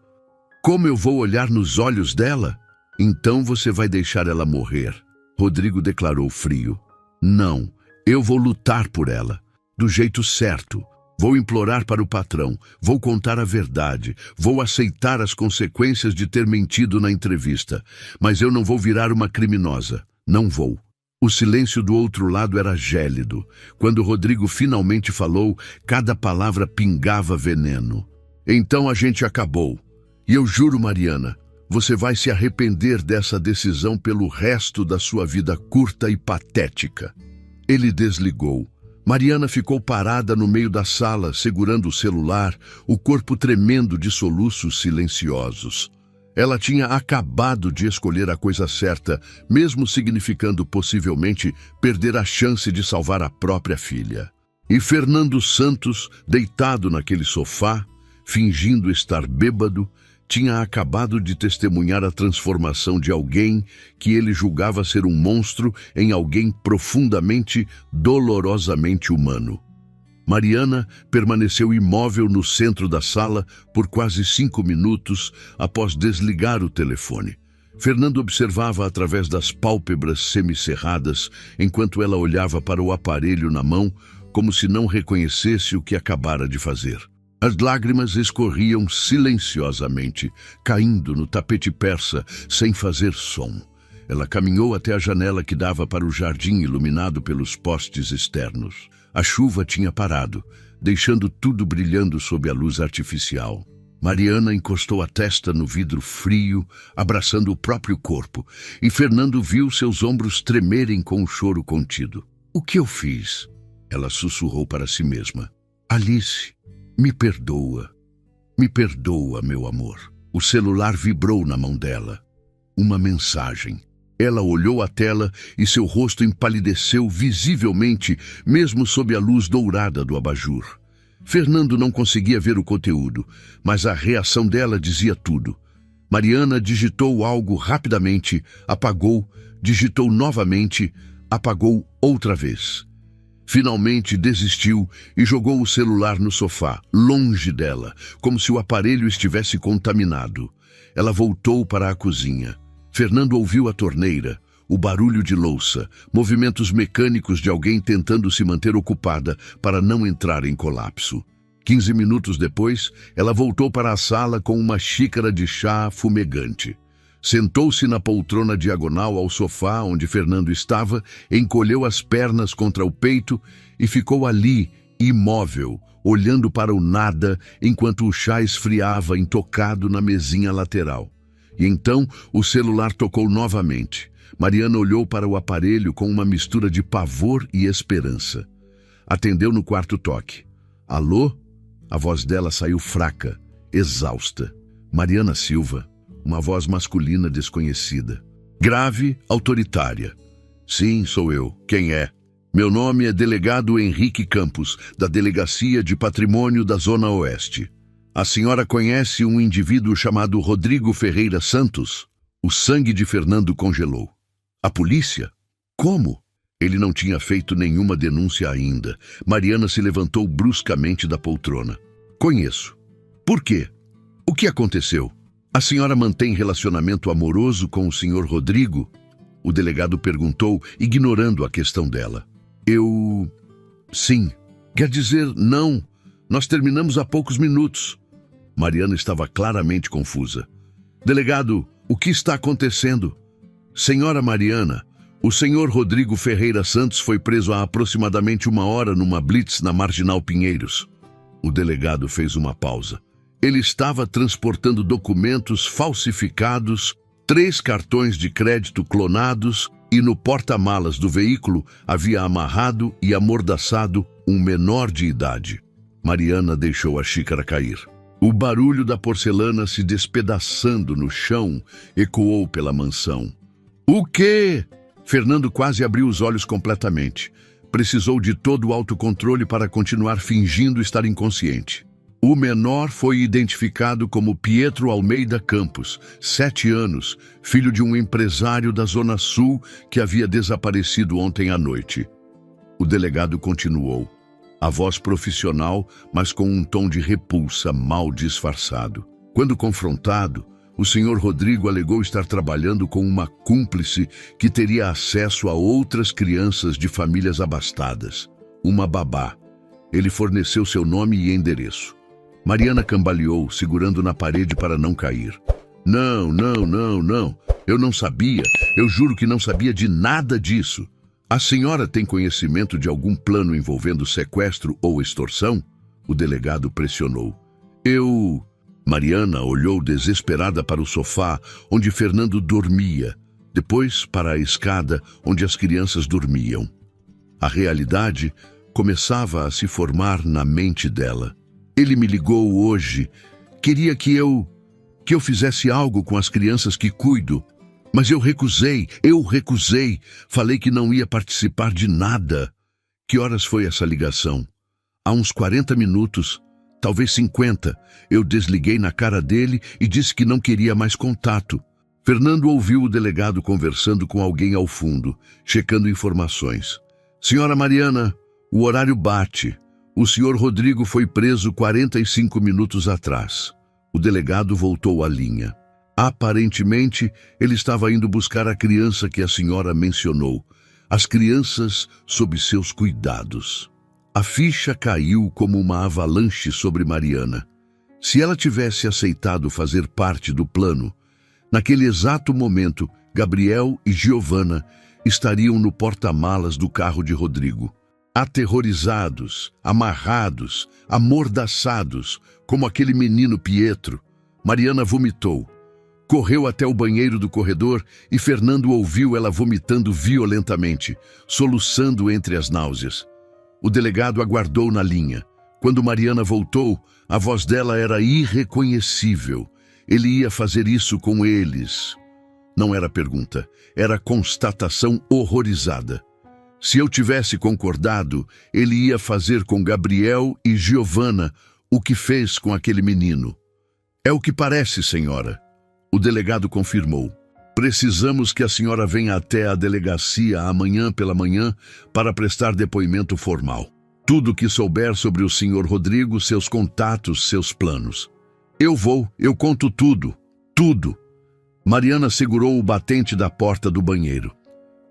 como eu vou olhar nos olhos dela? Então você vai deixar ela morrer. Rodrigo declarou frio. Não, eu vou lutar por ela, do jeito certo. Vou implorar para o patrão, vou contar a verdade, vou aceitar as consequências de ter mentido na entrevista, mas eu não vou virar uma criminosa, não vou. O silêncio do outro lado era gélido. Quando Rodrigo finalmente falou, cada palavra pingava veneno. Então a gente acabou. E eu juro, Mariana, você vai se arrepender dessa decisão pelo resto da sua vida curta e patética. Ele desligou. Mariana ficou parada no meio da sala, segurando o celular, o corpo tremendo de soluços silenciosos. Ela tinha acabado de escolher a coisa certa, mesmo significando possivelmente perder a chance de salvar a própria filha. E Fernando Santos, deitado naquele sofá, fingindo estar bêbado, tinha acabado de testemunhar a transformação de alguém que ele julgava ser um monstro em alguém profundamente, dolorosamente humano. Mariana permaneceu imóvel no centro da sala por quase 5 minutos após desligar o telefone. Fernando observava através das pálpebras semicerradas enquanto ela olhava para o aparelho na mão, como se não reconhecesse o que acabara de fazer. As lágrimas escorriam silenciosamente, caindo no tapete persa, sem fazer som. Ela caminhou até a janela que dava para o jardim iluminado pelos postes externos. A chuva tinha parado, deixando tudo brilhando sob a luz artificial. Mariana encostou a testa no vidro frio, abraçando o próprio corpo, e Fernando viu seus ombros tremerem com o choro contido. "O que eu fiz?" Ela sussurrou para si mesma. "Alice, me perdoa. Me perdoa, meu amor." O celular vibrou na mão dela. Uma mensagem. Ela olhou a tela e seu rosto empalideceu visivelmente, mesmo sob a luz dourada do abajur. Fernando não conseguia ver o conteúdo, mas a reação dela dizia tudo. Mariana digitou algo rapidamente, apagou, digitou novamente, apagou outra vez. Finalmente desistiu e jogou o celular no sofá, longe dela, como se o aparelho estivesse contaminado. Ela voltou para a cozinha. Fernando ouviu a torneira, o barulho de louça, movimentos mecânicos de alguém tentando se manter ocupada para não entrar em colapso. 15 minutos depois, ela voltou para a sala com uma xícara de chá fumegante. Sentou-se na poltrona diagonal ao sofá onde Fernando estava, encolheu as pernas contra o peito e ficou ali, imóvel, olhando para o nada enquanto o chá esfriava intocado na mesinha lateral. E então o celular tocou novamente. Mariana olhou para o aparelho com uma mistura de pavor e esperança. Atendeu no quarto toque. "Alô?" A voz dela saiu fraca, exausta. "Mariana Silva." Uma voz masculina desconhecida. Grave, autoritária. "Sim, sou eu. Quem é?" "Meu nome é Delegado Henrique Campos, da Delegacia de Patrimônio da Zona Oeste. A senhora conhece um indivíduo chamado Rodrigo Ferreira Santos?" O sangue de Fernando congelou. "A polícia? Como?" Ele não tinha feito nenhuma denúncia ainda. Mariana se levantou bruscamente da poltrona. "Conheço." "Por quê? O que aconteceu?" "A senhora mantém relacionamento amoroso com o senhor Rodrigo?" O delegado perguntou, ignorando a questão dela. Sim. Quer dizer, não. Nós terminamos há poucos minutos." Mariana estava claramente confusa. "Delegado, o que está acontecendo?" "Senhora Mariana, o senhor Rodrigo Ferreira Santos foi preso há aproximadamente 1 hora numa blitz na Marginal Pinheiros." O delegado fez uma pausa. Ele estava transportando documentos falsificados, 3 cartões de crédito clonados e no porta-malas do veículo havia amarrado e amordaçado um menor de idade. Mariana deixou a xícara cair. O barulho da porcelana se despedaçando no chão ecoou pela mansão. "O quê?" Fernando quase abriu os olhos completamente. Precisou de todo o autocontrole para continuar fingindo estar inconsciente. O menor foi identificado como Pietro Almeida Campos, 7 anos, filho de um empresário da Zona Sul que havia desaparecido ontem à noite. O delegado continuou, a voz profissional, mas com um tom de repulsa mal disfarçado. Quando confrontado, o senhor Rodrigo alegou estar trabalhando com uma cúmplice que teria acesso a outras crianças de famílias abastadas, uma babá. Ele forneceu seu nome e endereço. Mariana cambaleou, segurando na parede para não cair. Não. Eu não sabia. Eu juro que não sabia de nada disso." "A senhora tem conhecimento de algum plano envolvendo sequestro ou extorsão?" O delegado pressionou. Mariana olhou desesperada para o sofá, onde Fernando dormia, depois para a escada, onde as crianças dormiam. A realidade começava a se formar na mente dela. Ele me ligou hoje, queria que eu fizesse algo com as crianças que cuido, mas eu recusei, falei que não ia participar de nada. Que horas foi essa ligação? Há uns 40 minutos, talvez 50, eu desliguei na cara dele e disse que não queria mais contato. Fernando ouviu o delegado conversando com alguém ao fundo, checando informações. Senhora Mariana, o horário bate. O senhor Rodrigo foi preso 45 minutos atrás. O delegado voltou à linha. Aparentemente, ele estava indo buscar a criança que a senhora mencionou. As crianças sob seus cuidados. A ficha caiu como uma avalanche sobre Mariana. Se ela tivesse aceitado fazer parte do plano, naquele exato momento, Gabriel e Giovana estariam no porta-malas do carro de Rodrigo. Aterrorizados, amarrados, amordaçados, como aquele menino Pietro, Mariana vomitou. Correu até o banheiro do corredor e Fernando ouviu ela vomitando violentamente, soluçando entre as náuseas. O delegado aguardou na linha. Quando Mariana voltou, a voz dela era irreconhecível. Ele ia fazer isso com eles. Não era pergunta, era constatação horrorizada. Se eu tivesse concordado, ele ia fazer com Gabriel e Giovana o que fez com aquele menino. É o que parece, senhora. O delegado confirmou. Precisamos que a senhora venha até a delegacia amanhã pela manhã para prestar depoimento formal. Tudo o que souber sobre o senhor Rodrigo, seus contatos, seus planos. Eu conto tudo, tudo. Mariana segurou o batente da porta do banheiro.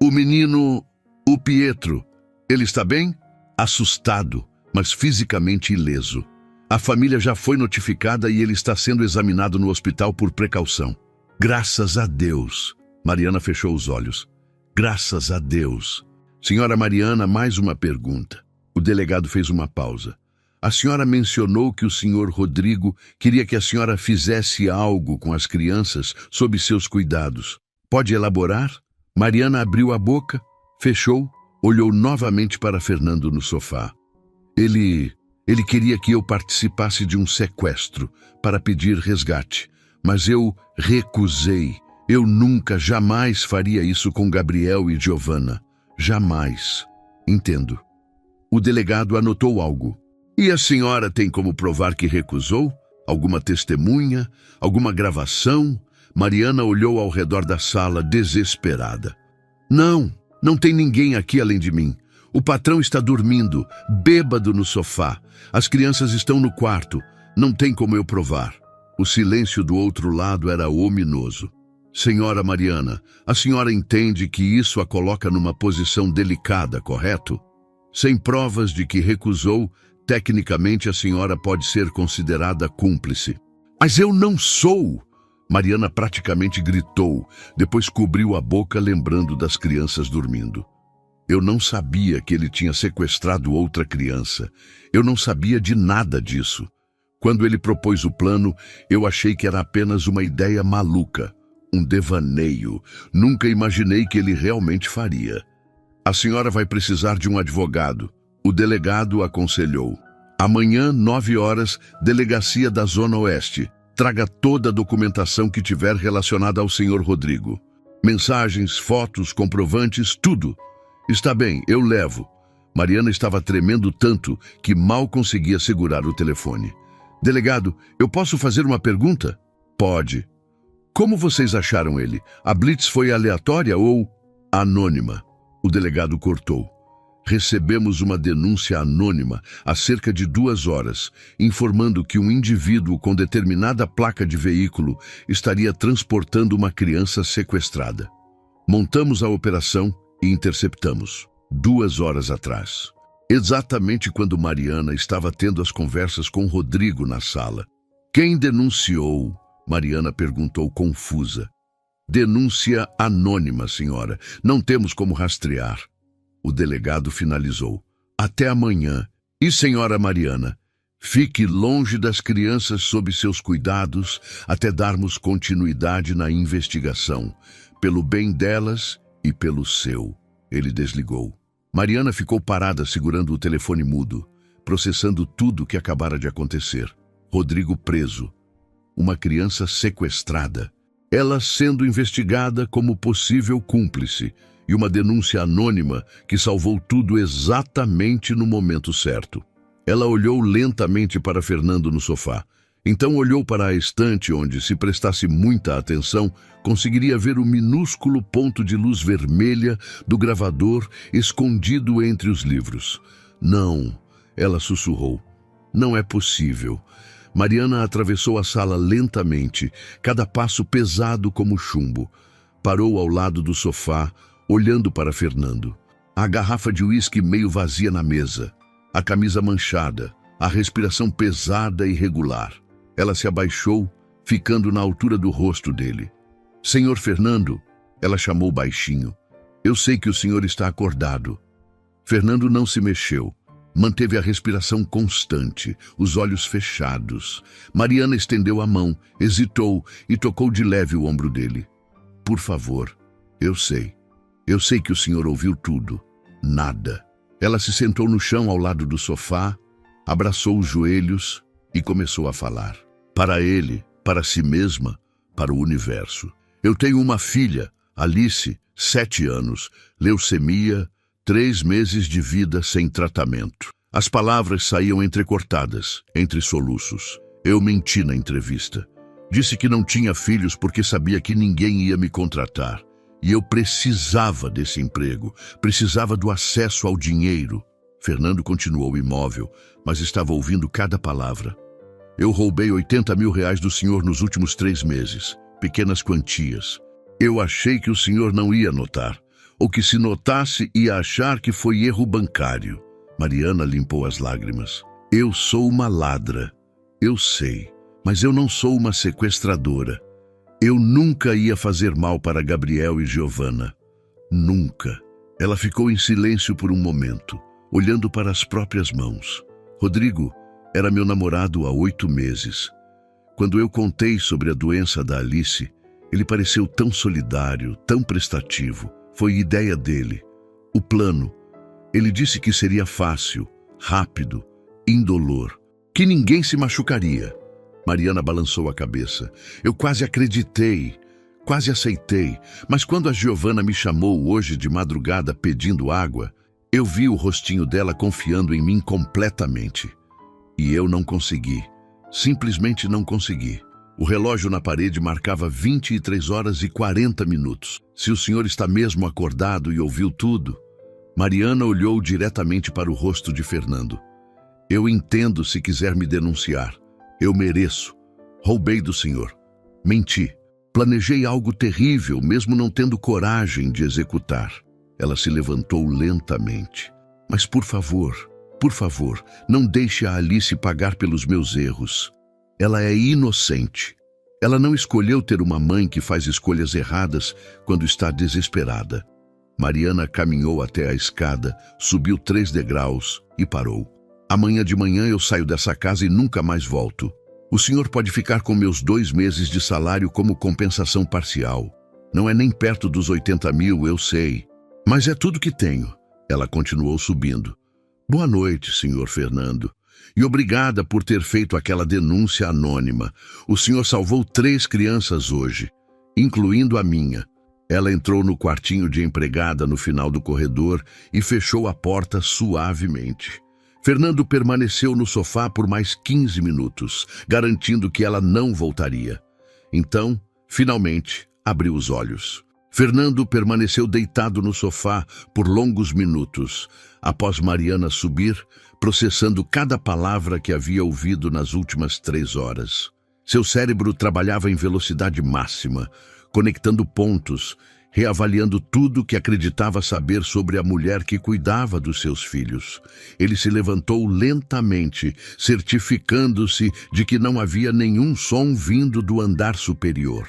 O menino, o Pietro, ele está bem? Assustado, mas fisicamente ileso. A família já foi notificada e ele está sendo examinado no hospital por precaução. Graças a Deus. Mariana fechou os olhos. Graças a Deus. Senhora Mariana, mais uma pergunta. O delegado fez uma pausa. A senhora mencionou que o senhor Rodrigo queria que a senhora fizesse algo com as crianças sob seus cuidados. Pode elaborar? Mariana abriu a boca, fechou, olhou novamente para Fernando no sofá. Ele queria que eu participasse de um sequestro para pedir resgate, mas eu recusei. Eu nunca, jamais faria isso com Gabriel e Giovana. Jamais. Entendo. O delegado anotou algo. E a senhora tem como provar que recusou? Alguma testemunha? Alguma gravação? Mariana olhou ao redor da sala, desesperada. Não tem ninguém aqui além de mim. O patrão está dormindo, bêbado no sofá. As crianças estão no quarto. Não tem como eu provar. O silêncio do outro lado era ominoso. Senhora Mariana, a senhora entende que isso a coloca numa posição delicada, correto? Sem provas de que recusou, tecnicamente a senhora pode ser considerada cúmplice. Mas eu não sou! Mariana praticamente gritou, depois cobriu a boca lembrando das crianças dormindo. Eu não sabia que ele tinha sequestrado outra criança. Eu não sabia de nada disso. Quando ele propôs o plano, eu achei que era apenas uma ideia maluca, um devaneio. Nunca imaginei que ele realmente faria. A senhora vai precisar de um advogado. O delegado aconselhou. Amanhã, 9 horas, delegacia da Zona Oeste. Traga toda a documentação que tiver relacionada ao senhor Rodrigo. Mensagens, fotos, comprovantes, tudo. Está bem, eu levo. Mariana estava tremendo tanto que mal conseguia segurar o telefone. Delegado, eu posso fazer uma pergunta? Pode. Como vocês acharam ele? A blitz foi aleatória ou anônima? O delegado cortou. Recebemos uma denúncia anônima há cerca de 2 horas, informando que um indivíduo com determinada placa de veículo estaria transportando uma criança sequestrada. Montamos a operação e interceptamos, 2 horas atrás. Exatamente quando Mariana estava tendo as conversas com Rodrigo na sala. Quem denunciou? Mariana perguntou confusa. Denúncia anônima, senhora. Não temos como rastrear. O delegado finalizou. Até amanhã. E senhora Mariana, fique longe das crianças sob seus cuidados até darmos continuidade na investigação, pelo bem delas e pelo seu. Ele desligou. Mariana ficou parada segurando o telefone mudo, processando tudo o que acabara de acontecer. Rodrigo preso, uma criança sequestrada, ela sendo investigada como possível cúmplice e uma denúncia anônima que salvou tudo exatamente no momento certo. Ela olhou lentamente para Fernando no sofá. Então olhou para a estante onde, se prestasse muita atenção, conseguiria ver o minúsculo ponto de luz vermelha do gravador escondido entre os livros. Não, ela sussurrou. Não é possível. Mariana atravessou a sala lentamente, cada passo pesado como chumbo. Parou ao lado do sofá, olhando para Fernando. A garrafa de uísque meio vazia na mesa, a camisa manchada, a respiração pesada e irregular. Ela se abaixou, ficando na altura do rosto dele. Senhor Fernando, ela chamou baixinho. Eu sei que o senhor está acordado. Fernando não se mexeu. Manteve a respiração constante, os olhos fechados. Mariana estendeu a mão, hesitou e tocou de leve o ombro dele. Por favor, eu sei. Eu sei que o senhor ouviu tudo. Nada. Ela se sentou no chão ao lado do sofá, abraçou os joelhos e começou a falar. Para ele, para si mesma, para o universo. Eu tenho uma filha, Alice, 7 anos, leucemia, 3 meses de vida sem tratamento. As palavras saíam entrecortadas, entre soluços. Eu menti na entrevista. Disse que não tinha filhos porque sabia que ninguém ia me contratar. E eu precisava desse emprego, precisava do acesso ao dinheiro. Fernando continuou imóvel, mas estava ouvindo cada palavra. Eu roubei 80 mil reais do senhor nos últimos 3 meses, pequenas quantias. Eu achei que o senhor não ia notar, ou que se notasse ia achar que foi erro bancário. Mariana limpou as lágrimas. Eu sou uma ladra, eu sei, mas eu não sou uma sequestradora. Eu nunca ia fazer mal para Gabriel e Giovanna. Nunca. Ela ficou em silêncio por um momento, olhando para as próprias mãos. Rodrigo era meu namorado há 8 meses. Quando eu contei sobre a doença da Alice, ele pareceu tão solidário, tão prestativo. Foi ideia dele. O plano. Ele disse que seria fácil, rápido, indolor, que ninguém se machucaria. Mariana balançou a cabeça. Eu quase acreditei, quase aceitei, mas quando a Giovanna me chamou hoje de madrugada pedindo água, eu vi o rostinho dela confiando em mim completamente. E eu não consegui. Simplesmente não consegui. O relógio na parede marcava 23 horas e 40 minutos. Se o senhor está mesmo acordado e ouviu tudo... Mariana olhou diretamente para o rosto de Fernando. Eu entendo se quiser me denunciar. Eu mereço. Roubei do senhor. Menti. Planejei algo terrível, mesmo não tendo coragem de executar. Ela se levantou lentamente. Mas por favor, não deixe a Alice pagar pelos meus erros. Ela é inocente. Ela não escolheu ter uma mãe que faz escolhas erradas quando está desesperada. Mariana caminhou até a escada, subiu 3 degraus e parou. Amanhã de manhã eu saio dessa casa e nunca mais volto. O senhor pode ficar com meus 2 meses de salário como compensação parcial. Não é nem perto dos 80 mil, eu sei. Mas é tudo que tenho. Ela continuou subindo. Boa noite, senhor Fernando. E obrigada por ter feito aquela denúncia anônima. O senhor salvou 3 crianças hoje, incluindo a minha. Ela entrou no quartinho de empregada no final do corredor e fechou a porta suavemente. Fernando permaneceu no sofá por mais 15 minutos, garantindo que ela não voltaria. Então, finalmente, abriu os olhos. Fernando permaneceu deitado no sofá por longos minutos, após Mariana subir, processando cada palavra que havia ouvido nas últimas 3 horas. Seu cérebro trabalhava em velocidade máxima, conectando pontos, reavaliando tudo que acreditava saber sobre a mulher que cuidava dos seus filhos. Ele se levantou lentamente, certificando-se de que não havia nenhum som vindo do andar superior.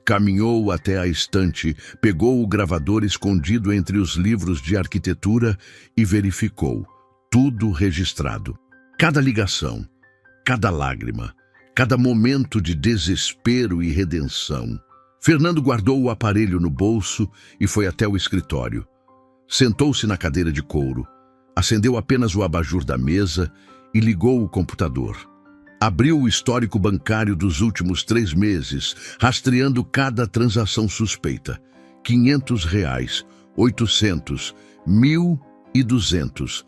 Caminhou até a estante, pegou o gravador escondido entre os livros de arquitetura e verificou. Tudo registrado. Cada ligação, cada lágrima, cada momento de desespero e redenção. Fernando guardou o aparelho no bolso e foi até o escritório. Sentou-se na cadeira de couro, acendeu apenas o abajur da mesa e ligou o computador. Abriu o histórico bancário dos últimos 3 meses, rastreando cada transação suspeita. R$ 500, 800, 1.200.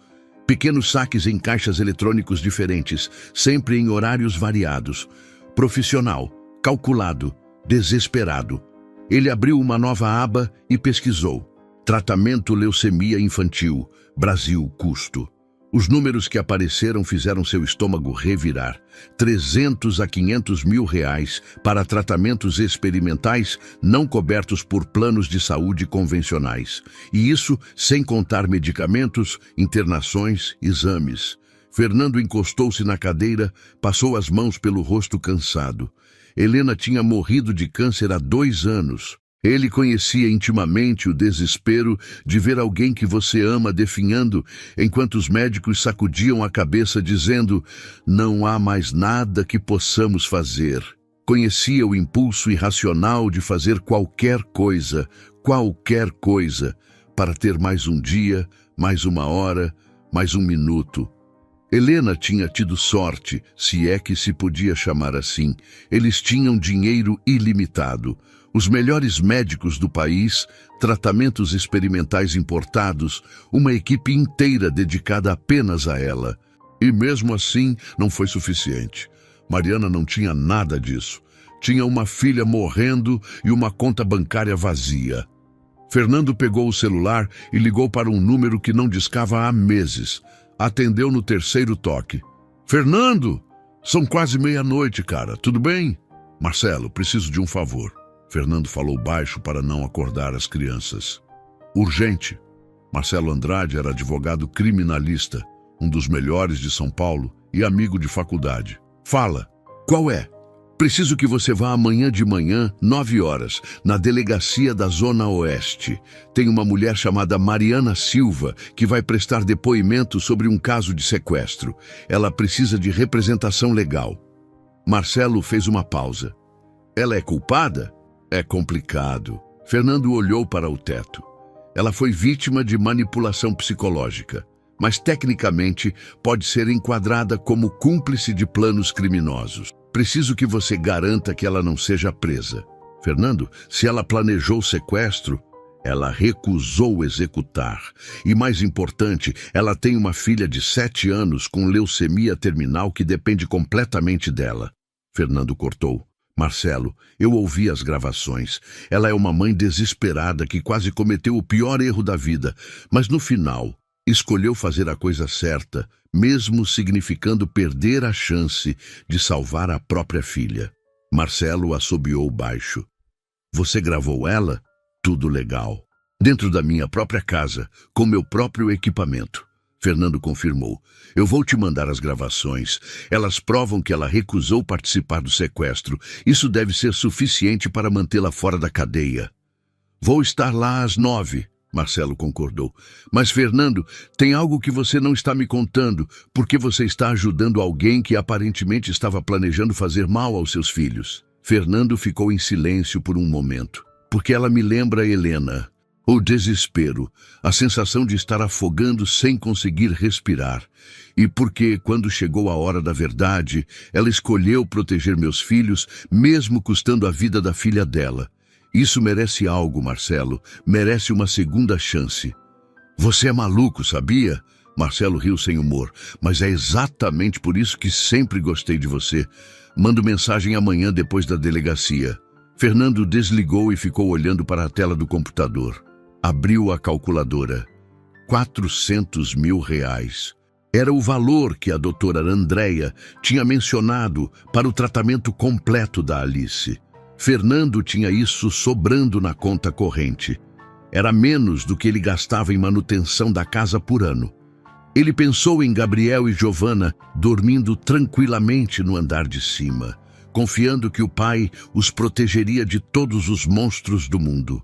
Pequenos saques em caixas eletrônicos diferentes, sempre em horários variados. Profissional, calculado, desesperado. Ele abriu uma nova aba e pesquisou. Tratamento leucemia infantil, Brasil, custo. Os números que apareceram fizeram seu estômago revirar. 300 a 500 mil reais para tratamentos experimentais não cobertos por planos de saúde convencionais. E isso sem contar medicamentos, internações, exames. Fernando encostou-se na cadeira, passou as mãos pelo rosto cansado. Helena tinha morrido de câncer há 2 anos. Ele conhecia intimamente o desespero de ver alguém que você ama definhando, enquanto os médicos sacudiam a cabeça dizendo: não há mais nada que possamos fazer. Conhecia o impulso irracional de fazer qualquer coisa, para ter mais um dia, mais uma hora, mais um minuto. Helena tinha tido sorte, se é que se podia chamar assim. Eles tinham dinheiro ilimitado. Os melhores médicos do país, tratamentos experimentais importados, uma equipe inteira dedicada apenas a ela. E mesmo assim, não foi suficiente. Mariana não tinha nada disso. Tinha uma filha morrendo e uma conta bancária vazia. Fernando pegou o celular e ligou para um número que não discava há meses. Atendeu no 3º toque. Fernando, são quase meia-noite, cara. Tudo bem? Marcelo, preciso de um favor. Fernando falou baixo para não acordar as crianças. Urgente. Marcelo Andrade era advogado criminalista, um dos melhores de São Paulo e amigo de faculdade. Fala. Qual é? Preciso que você vá amanhã de manhã, 9 horas, na delegacia da Zona Oeste. Tem uma mulher chamada Mariana Silva que vai prestar depoimento sobre um caso de sequestro. Ela precisa de representação legal. Marcelo fez uma pausa. Ela é culpada? É complicado. Fernando olhou para o teto. Ela foi vítima de manipulação psicológica, mas tecnicamente pode ser enquadrada como cúmplice de planos criminosos. Preciso que você garanta que ela não seja presa. Fernando, se ela planejou o sequestro, ela recusou executar. E mais importante, ela tem uma filha de 7 anos com leucemia terminal que depende completamente dela. Fernando cortou. Marcelo, eu ouvi as gravações. Ela é uma mãe desesperada que quase cometeu o pior erro da vida, mas no final escolheu fazer a coisa certa, mesmo significando perder a chance de salvar a própria filha. Marcelo assobiou baixo. Você gravou ela? Tudo legal. Dentro da minha própria casa, com meu próprio equipamento. Fernando confirmou. Eu vou te mandar as gravações. Elas provam que ela recusou participar do sequestro. Isso deve ser suficiente para mantê-la fora da cadeia. Vou estar lá às 9, Marcelo concordou. Mas, Fernando, tem algo que você não está me contando, porque você está ajudando alguém que aparentemente estava planejando fazer mal aos seus filhos. Fernando ficou em silêncio por um momento, porque ela me lembra Helena. O desespero, a sensação de estar afogando sem conseguir respirar. E porque, quando chegou a hora da verdade, ela escolheu proteger meus filhos, mesmo custando a vida da filha dela. Isso merece algo, Marcelo. Merece uma segunda chance. Você é maluco, sabia? Marcelo riu sem humor. Mas é exatamente por isso que sempre gostei de você. Mando mensagem amanhã depois da delegacia. Fernando desligou e ficou olhando para a tela do computador. Abriu a calculadora. 400 mil reais. Era o valor que a doutora Andréia tinha mencionado para o tratamento completo da Alice. Fernando tinha isso sobrando na conta corrente. Era menos do que ele gastava em manutenção da casa por ano. Ele pensou em Gabriel e Giovanna dormindo tranquilamente no andar de cima, confiando que o pai os protegeria de todos os monstros do mundo.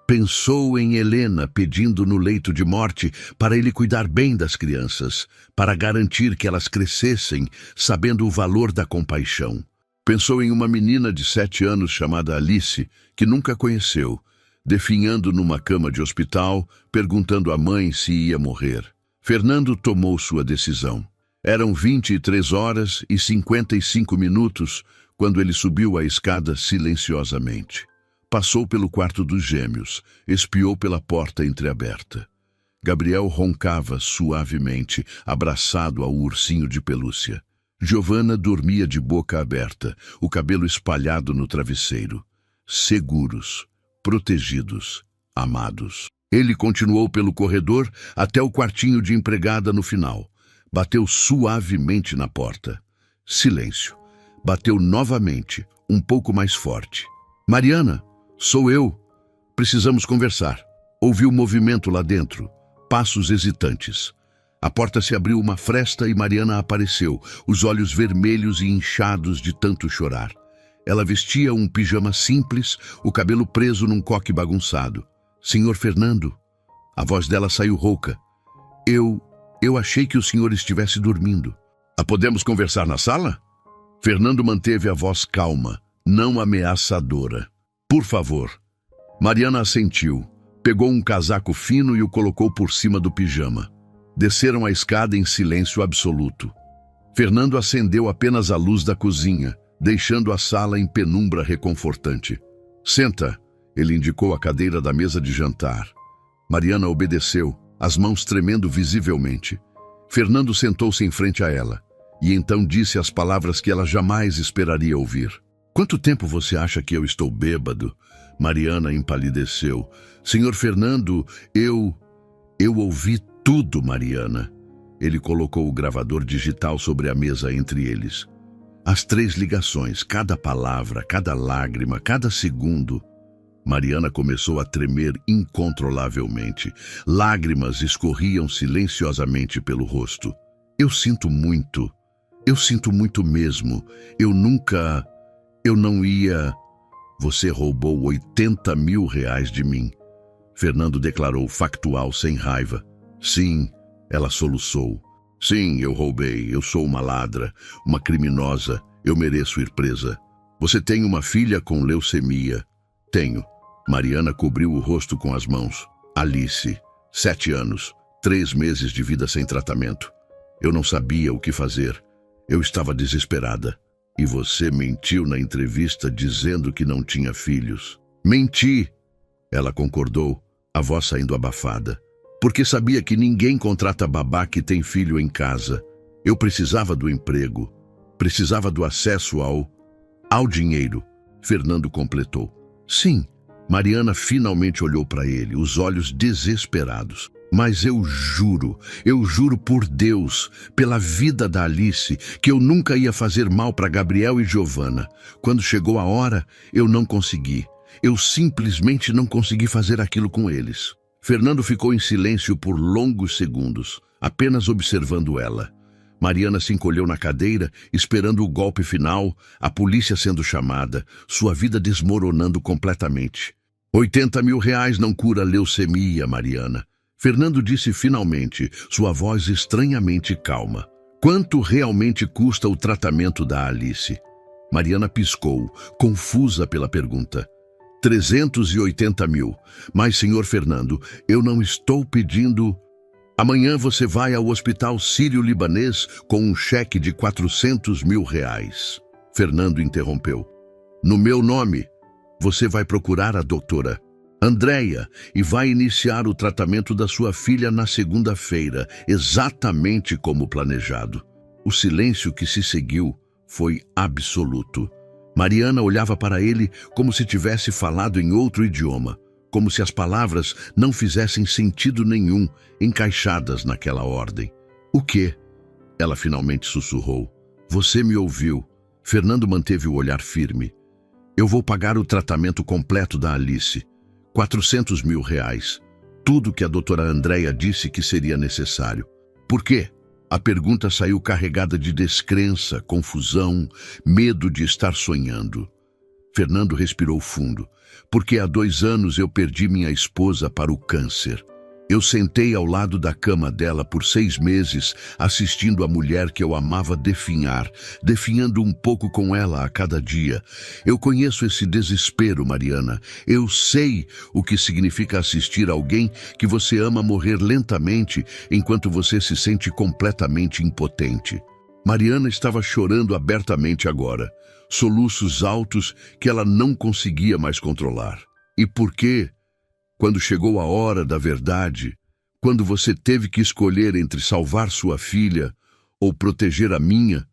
Pensou em Helena pedindo no leito de morte para ele cuidar bem das crianças, para garantir que elas crescessem sabendo o valor da compaixão. Pensou em uma menina de 7 anos chamada Alice, que nunca conheceu. definhando numa cama de hospital, perguntando à mãe se ia morrer. Fernando tomou sua decisão. Eram 23h55 quando ele subiu a escada silenciosamente. Passou pelo quarto dos gêmeos, espiou pela porta entreaberta. Gabriel roncava suavemente, abraçado ao ursinho de pelúcia. Giovanna dormia de boca aberta, o cabelo espalhado no travesseiro. Seguros, protegidos, amados. Ele continuou pelo corredor até o quartinho de empregada no final. Bateu suavemente na porta. Silêncio. Bateu novamente, um pouco mais forte. Mariana, sou eu. Precisamos conversar. Ouviu movimento lá dentro. Passos hesitantes. A porta se abriu uma fresta e Mariana apareceu, os olhos vermelhos e inchados de tanto chorar. Ela vestia um pijama simples, o cabelo preso num coque bagunçado. Senhor Fernando. A voz dela saiu rouca. Eu achei que o senhor estivesse dormindo. Podemos conversar na sala? Fernando manteve a voz calma, não ameaçadora. Por favor. Mariana assentiu. Pegou um casaco fino e o colocou por cima do pijama. Desceram a escada em silêncio absoluto. Fernando acendeu apenas a luz da cozinha, deixando a sala em penumbra reconfortante. Senta, ele indicou a cadeira da mesa de jantar. Mariana obedeceu, as mãos tremendo visivelmente. Fernando sentou-se em frente a ela, e então disse as palavras que ela jamais esperaria ouvir. Quanto tempo você acha que eu estou bêbado? Mariana empalideceu. Senhor Fernando, eu ouvi tudo, Mariana. Ele colocou o gravador digital sobre a mesa entre eles. As 3 ligações, cada palavra, cada lágrima, cada segundo. Mariana começou a tremer incontrolavelmente. Lágrimas escorriam silenciosamente pelo rosto. Eu sinto muito mesmo. Eu não ia... Você roubou 80 mil reais de mim. Fernando declarou factual, sem raiva. Sim, ela soluçou. Sim, eu roubei. Eu sou uma ladra, uma criminosa. Eu mereço ir presa. Você tem uma filha com leucemia. Tenho. Mariana cobriu o rosto com as mãos. Alice, 7 anos, 3 meses de vida sem tratamento. Eu não sabia o que fazer. Eu estava desesperada. E você mentiu na entrevista dizendo que não tinha filhos. Menti! Ela concordou, a voz saindo abafada. Porque sabia que ninguém contrata babá que tem filho em casa. Eu precisava do emprego. Precisava do acesso ao dinheiro. Fernando completou. Sim. Mariana finalmente olhou para ele, os olhos desesperados. Mas eu juro por Deus, pela vida da Alice, que eu nunca ia fazer mal para Gabriel e Giovanna. Quando chegou a hora, eu não consegui. Eu simplesmente não consegui fazer aquilo com eles. Fernando ficou em silêncio por longos segundos, apenas observando ela. Mariana se encolheu na cadeira, esperando o golpe final, a polícia sendo chamada, sua vida desmoronando completamente. 80 mil reais não cura leucemia, Mariana. Fernando disse finalmente, sua voz estranhamente calma. Quanto realmente custa o tratamento da Alice? Mariana piscou, confusa pela pergunta. 380 mil. Mas, senhor Fernando, eu não estou pedindo... Amanhã você vai ao Hospital Sírio-Libanês com um cheque de 400 mil reais. Fernando interrompeu. No meu nome, você vai procurar a doutora Andréia e vai iniciar o tratamento da sua filha na segunda-feira, exatamente como planejado. O silêncio que se seguiu foi absoluto. Mariana olhava para ele como se tivesse falado em outro idioma, como se as palavras não fizessem sentido nenhum, encaixadas naquela ordem. O quê? Ela finalmente sussurrou. Você me ouviu. Fernando manteve o olhar firme. Eu vou pagar o tratamento completo da Alice. 400 mil reais. Tudo que a doutora Andréia disse que seria necessário. Por quê? A pergunta saiu carregada de descrença, confusão, medo de estar sonhando. Fernando respirou fundo. Porque há 2 anos eu perdi minha esposa para o câncer. Eu sentei ao lado da cama dela por 6 meses, assistindo a mulher que eu amava definhar, definhando um pouco com ela a cada dia. Eu conheço esse desespero, Mariana. Eu sei o que significa assistir alguém que você ama morrer lentamente enquanto você se sente completamente impotente. Mariana estava chorando abertamente agora, soluços altos que ela não conseguia mais controlar. E por quê? Quando chegou a hora da verdade, quando você teve que escolher entre salvar sua filha ou proteger a minha,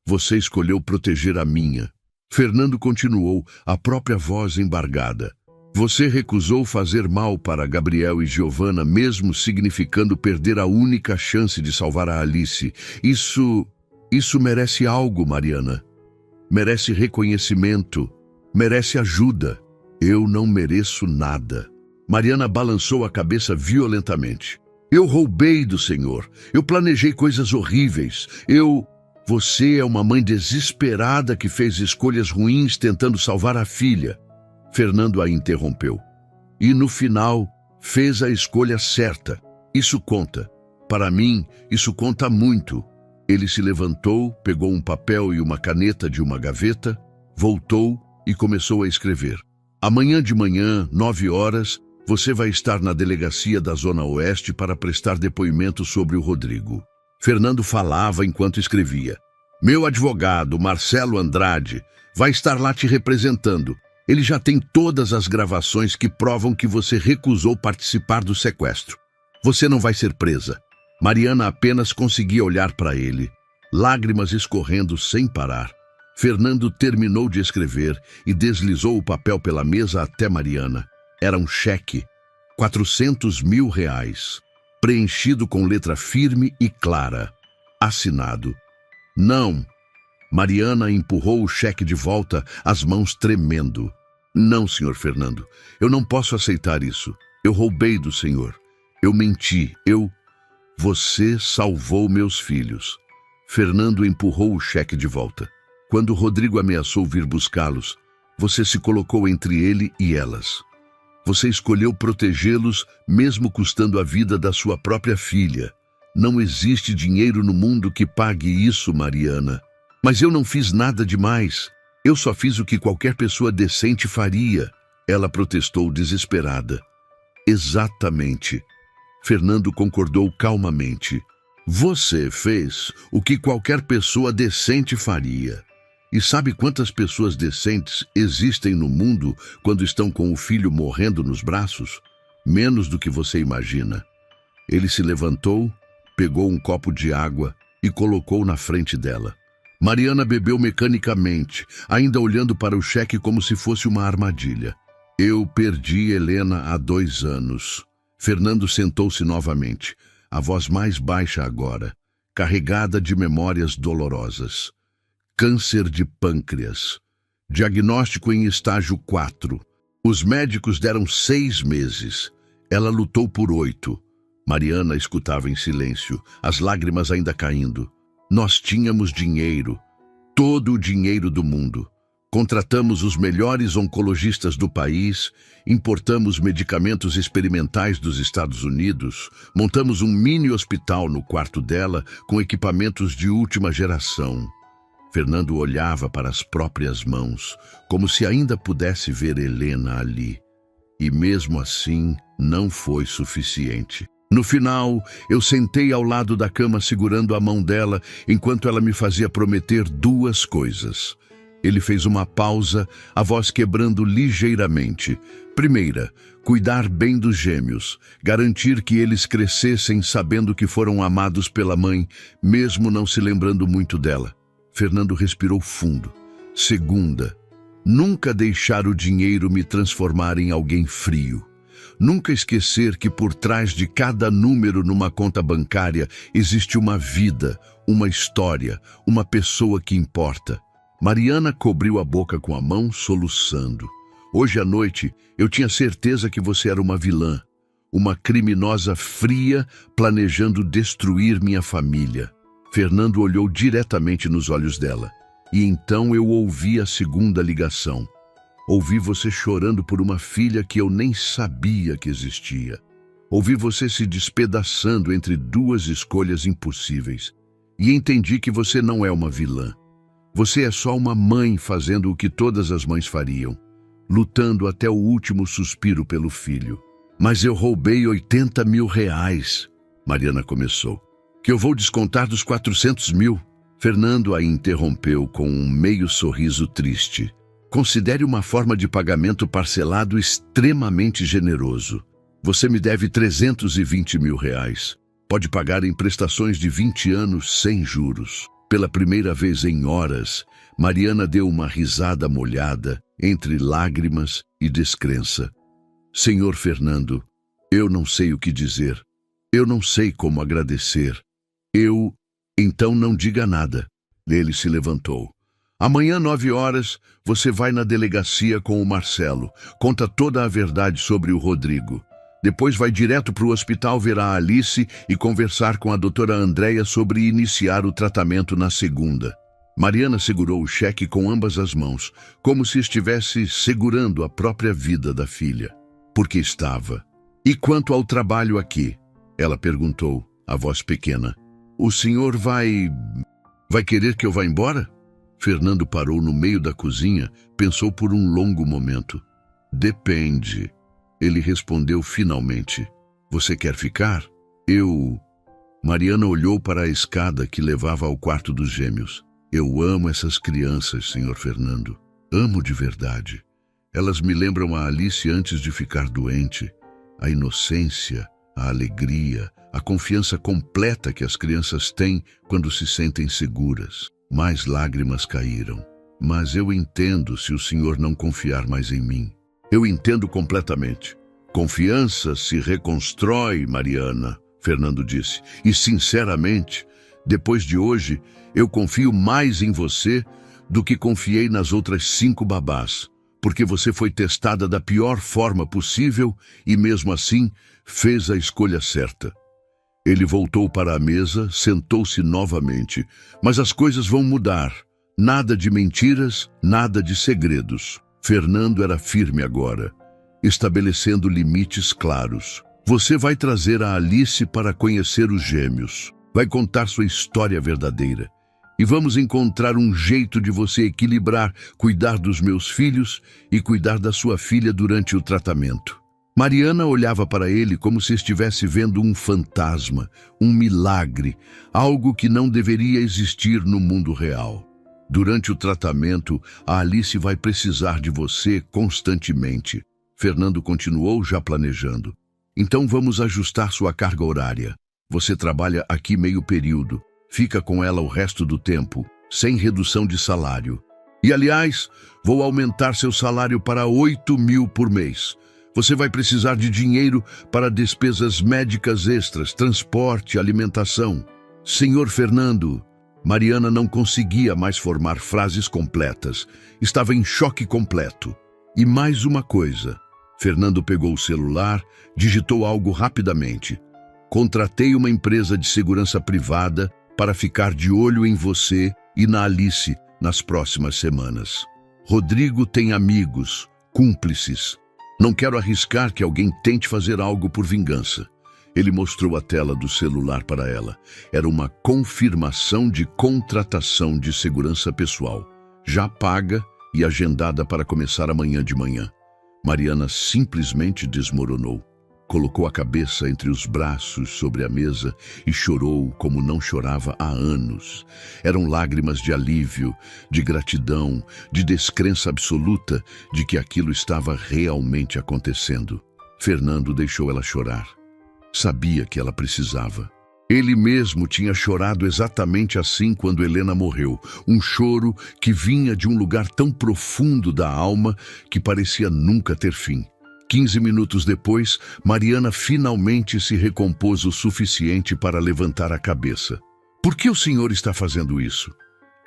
você escolheu proteger a minha. Fernando continuou, a própria voz embargada. Você recusou fazer mal para Gabriel e Giovanna, mesmo significando perder a única chance de salvar a Alice. Isso merece algo, Mariana. Merece reconhecimento, merece ajuda. Eu não mereço nada. Mariana balançou a cabeça violentamente. Eu roubei do Senhor. Eu planejei coisas horríveis. Você é uma mãe desesperada que fez escolhas ruins tentando salvar a filha. Fernando a interrompeu. E no final, fez a escolha certa. Isso conta. Para mim, isso conta muito. Ele se levantou, pegou um papel e uma caneta de uma gaveta, voltou e começou a escrever. Amanhã de manhã, 9 horas, você vai estar na delegacia da Zona Oeste para prestar depoimento sobre o Rodrigo. Fernando falava enquanto escrevia. Meu advogado, Marcelo Andrade, vai estar lá te representando. Ele já tem todas as gravações que provam que você recusou participar do sequestro. Você não vai ser presa. Mariana apenas conseguia olhar para ele, lágrimas escorrendo sem parar. Fernando terminou de escrever e deslizou o papel pela mesa até Mariana. Era um cheque, 400 mil reais, preenchido com letra firme e clara, assinado. Não. Mariana empurrou o cheque de volta, as mãos tremendo. Não, senhor Fernando, eu não posso aceitar isso. Eu roubei do senhor. Eu menti. Você salvou meus filhos. Fernando empurrou o cheque de volta. Quando Rodrigo ameaçou vir buscá-los, você se colocou entre ele e elas. Você escolheu protegê-los, mesmo custando a vida da sua própria filha. Não existe dinheiro no mundo que pague isso, Mariana. Mas eu não fiz nada demais. Eu só fiz o que qualquer pessoa decente faria. Ela protestou desesperada. Exatamente. Fernando concordou calmamente. Você fez o que qualquer pessoa decente faria. E sabe quantas pessoas decentes existem no mundo quando estão com o filho morrendo nos braços? Menos do que você imagina. Ele se levantou, pegou um copo de água e colocou na frente dela. Mariana bebeu mecanicamente, ainda olhando para o cheque como se fosse uma armadilha. Eu perdi Helena há 2 anos. Fernando sentou-se novamente, a voz mais baixa agora, carregada de memórias dolorosas. Câncer de pâncreas. Diagnóstico em estágio 4. Os médicos deram 6 meses. Ela lutou por 8. Mariana escutava em silêncio, as lágrimas ainda caindo. Nós tínhamos dinheiro, todo o dinheiro do mundo. Contratamos os melhores oncologistas do país, importamos medicamentos experimentais dos Estados Unidos, montamos um mini hospital no quarto dela com equipamentos de última geração. Fernando olhava para as próprias mãos, como se ainda pudesse ver Helena ali. E mesmo assim, não foi suficiente. No final, eu sentei ao lado da cama segurando a mão dela enquanto ela me fazia prometer 2 coisas. Ele fez uma pausa, a voz quebrando ligeiramente. Primeira, cuidar bem dos gêmeos, garantir que eles crescessem sabendo que foram amados pela mãe, mesmo não se lembrando muito dela. Fernando respirou fundo. Segunda, nunca deixar o dinheiro me transformar em alguém frio. Nunca esquecer que por trás de cada número numa conta bancária existe uma vida, uma história, uma pessoa que importa. Mariana cobriu a boca com a mão, soluçando. Hoje à noite, eu tinha certeza que você era uma vilã, uma criminosa fria planejando destruir minha família. Fernando olhou diretamente nos olhos dela. E então eu ouvi a segunda ligação. Ouvi você chorando por uma filha que eu nem sabia que existia. Ouvi você se despedaçando entre duas escolhas impossíveis. E entendi que você não é uma vilã. Você é só uma mãe fazendo o que todas as mães fariam, lutando até o último suspiro pelo filho. Mas eu roubei 80 mil reais, Mariana começou. Que eu vou descontar dos 400 mil. Fernando a interrompeu com um meio sorriso triste. Considere uma forma de pagamento parcelado extremamente generoso. Você me deve 320 mil reais. Pode pagar em prestações de 20 anos sem juros. Pela primeira vez em horas, Mariana deu uma risada molhada entre lágrimas e descrença. Senhor Fernando, eu não sei o que dizer. Eu não sei como agradecer. Então não diga nada. Ele se levantou. Amanhã, 9 horas, você vai na delegacia com o Marcelo. Conta toda a verdade sobre o Rodrigo. Depois vai direto para o hospital ver a Alice e conversar com a doutora Andréia sobre iniciar o tratamento na segunda. Mariana segurou o cheque com ambas as mãos, como se estivesse segurando a própria vida da filha. Porque estava. E quanto ao trabalho aqui? Ela perguntou, a voz pequena. O senhor vai querer que eu vá embora? Fernando parou no meio da cozinha, pensou por um longo momento. Depende. Ele respondeu finalmente. Você quer ficar? Mariana olhou para a escada que levava ao quarto dos gêmeos. Eu amo essas crianças, senhor Fernando. Amo de verdade. Elas me lembram a Alice antes de ficar doente. A inocência, a alegria, a confiança completa que as crianças têm quando se sentem seguras. Mais lágrimas caíram. Mas eu entendo se o senhor não confiar mais em mim. Eu entendo completamente. Confiança se reconstrói, Mariana, Fernando disse. E, sinceramente, depois de hoje, eu confio mais em você do que confiei nas outras 5 babás, porque você foi testada da pior forma possível e, mesmo assim, fez a escolha certa. Ele voltou para a mesa, sentou-se novamente. Mas as coisas vão mudar. Nada de mentiras, nada de segredos. Fernando era firme agora, estabelecendo limites claros. Você vai trazer a Alice para conhecer os gêmeos. Vai contar sua história verdadeira. E vamos encontrar um jeito de você equilibrar, cuidar dos meus filhos e cuidar da sua filha durante o tratamento. Mariana olhava para ele como se estivesse vendo um fantasma, um milagre, algo que não deveria existir no mundo real. Durante o tratamento, a Alice vai precisar de você constantemente. Fernando continuou já planejando. Então vamos ajustar sua carga horária. Você trabalha aqui meio período. Fica com ela o resto do tempo, sem redução de salário. E, aliás, vou aumentar seu salário para 8 mil por mês. Você vai precisar de dinheiro para despesas médicas extras, transporte, alimentação. Senhor Fernando, Mariana não conseguia mais formar frases completas. Estava em choque completo. E mais uma coisa. Fernando pegou o celular, digitou algo rapidamente. Contratei uma empresa de segurança privada para ficar de olho em você e na Alice nas próximas semanas. Rodrigo tem amigos, cúmplices. Não quero arriscar que alguém tente fazer algo por vingança. Ele mostrou a tela do celular para ela. Era uma confirmação de contratação de segurança pessoal, já paga e agendada para começar amanhã de manhã. Mariana simplesmente desmoronou. Colocou a cabeça entre os braços sobre a mesa e chorou como não chorava há anos. Eram lágrimas de alívio, de gratidão, de descrença absoluta de que aquilo estava realmente acontecendo. Fernando deixou ela chorar. Sabia que ela precisava. Ele mesmo tinha chorado exatamente assim quando Helena morreu. Um choro que vinha de um lugar tão profundo da alma que parecia nunca ter fim. 15 minutos depois, Mariana finalmente se recompôs o suficiente para levantar a cabeça. Por que o senhor está fazendo isso?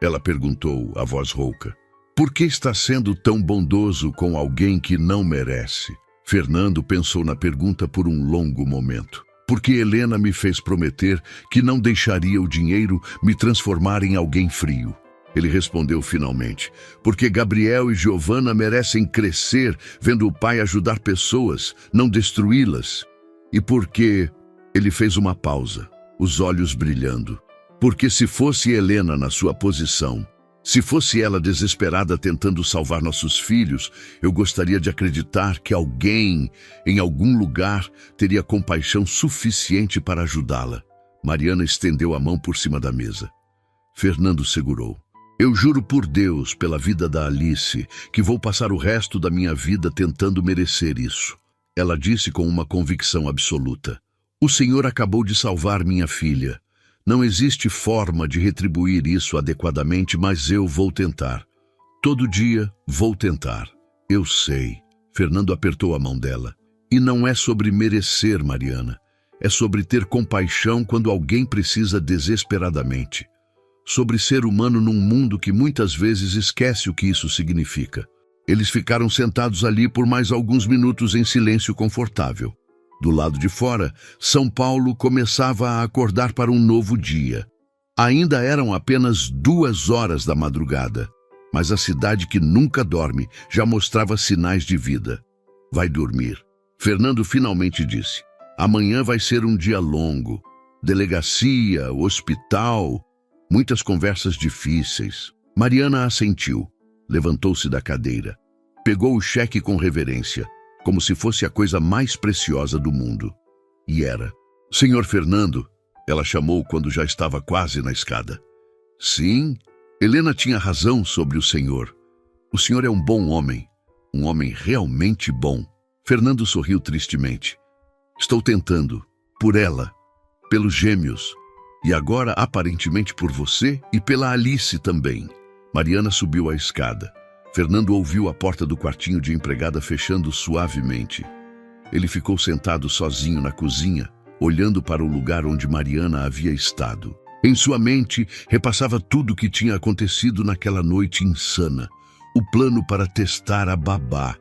Ela perguntou, a voz rouca. Por que está sendo tão bondoso com alguém que não merece? Fernando pensou na pergunta por um longo momento. Porque Helena me fez prometer que não deixaria o dinheiro me transformar em alguém frio. Ele respondeu finalmente, porque Gabriel e Giovanna merecem crescer vendo o pai ajudar pessoas, não destruí-las. E porque ele fez uma pausa, os olhos brilhando. Porque se fosse Helena na sua posição, se fosse ela desesperada tentando salvar nossos filhos, eu gostaria de acreditar que alguém, em algum lugar, teria compaixão suficiente para ajudá-la. Mariana estendeu a mão por cima da mesa. Fernando segurou. Eu juro por Deus, pela vida da Alice, que vou passar o resto da minha vida tentando merecer isso. Ela disse com uma convicção absoluta. O Senhor acabou de salvar minha filha. Não existe forma de retribuir isso adequadamente, mas eu vou tentar. Todo dia vou tentar. Eu sei. Fernando apertou a mão dela. E não é sobre merecer, Mariana. É sobre ter compaixão quando alguém precisa desesperadamente. Sobre ser humano num mundo que muitas vezes esquece o que isso significa. Eles ficaram sentados ali por mais alguns minutos em silêncio confortável. Do lado de fora, São Paulo começava a acordar para um novo dia. Ainda eram apenas 2 horas da madrugada, mas a cidade que nunca dorme já mostrava sinais de vida. Vai dormir. Fernando finalmente disse. Amanhã vai ser um dia longo. Delegacia, hospital, muitas conversas difíceis. Mariana assentiu. Levantou-se da cadeira. Pegou o cheque com reverência, como se fosse a coisa mais preciosa do mundo. E era. Senhor Fernando, ela chamou quando já estava quase na escada. Sim, Helena tinha razão sobre o senhor. O senhor é um bom homem, um homem realmente bom. Fernando sorriu tristemente. Estou tentando, por ela, pelos gêmeos, e agora aparentemente por você e pela Alice também. Mariana subiu a escada. Fernando ouviu a porta do quartinho de empregada fechando suavemente. Ele ficou sentado sozinho na cozinha, olhando para o lugar onde Mariana havia estado. Em sua mente, repassava tudo o que tinha acontecido naquela noite insana. O plano para testar a babá,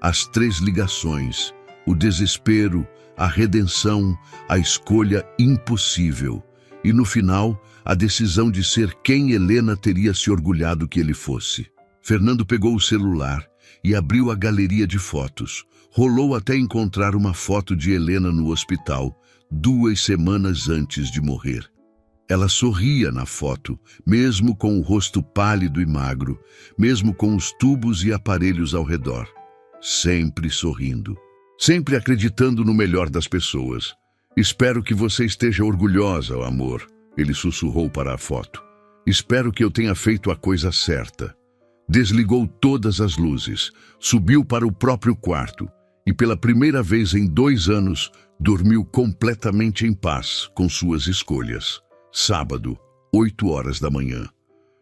as 3 ligações, o desespero, a redenção, a escolha impossível. E no final, a decisão de ser quem Helena teria se orgulhado que ele fosse. Fernando pegou o celular e abriu a galeria de fotos. Rolou até encontrar uma foto de Helena no hospital, 2 semanas antes de morrer. Ela sorria na foto, mesmo com o rosto pálido e magro, mesmo com os tubos e aparelhos ao redor. Sempre sorrindo, sempre acreditando no melhor das pessoas. Espero que você esteja orgulhosa, amor, ele sussurrou para a foto. Espero que eu tenha feito a coisa certa. Desligou todas as luzes, subiu para o próprio quarto e, pela primeira vez em 2 anos, dormiu completamente em paz com suas escolhas. Sábado, 8 horas da manhã.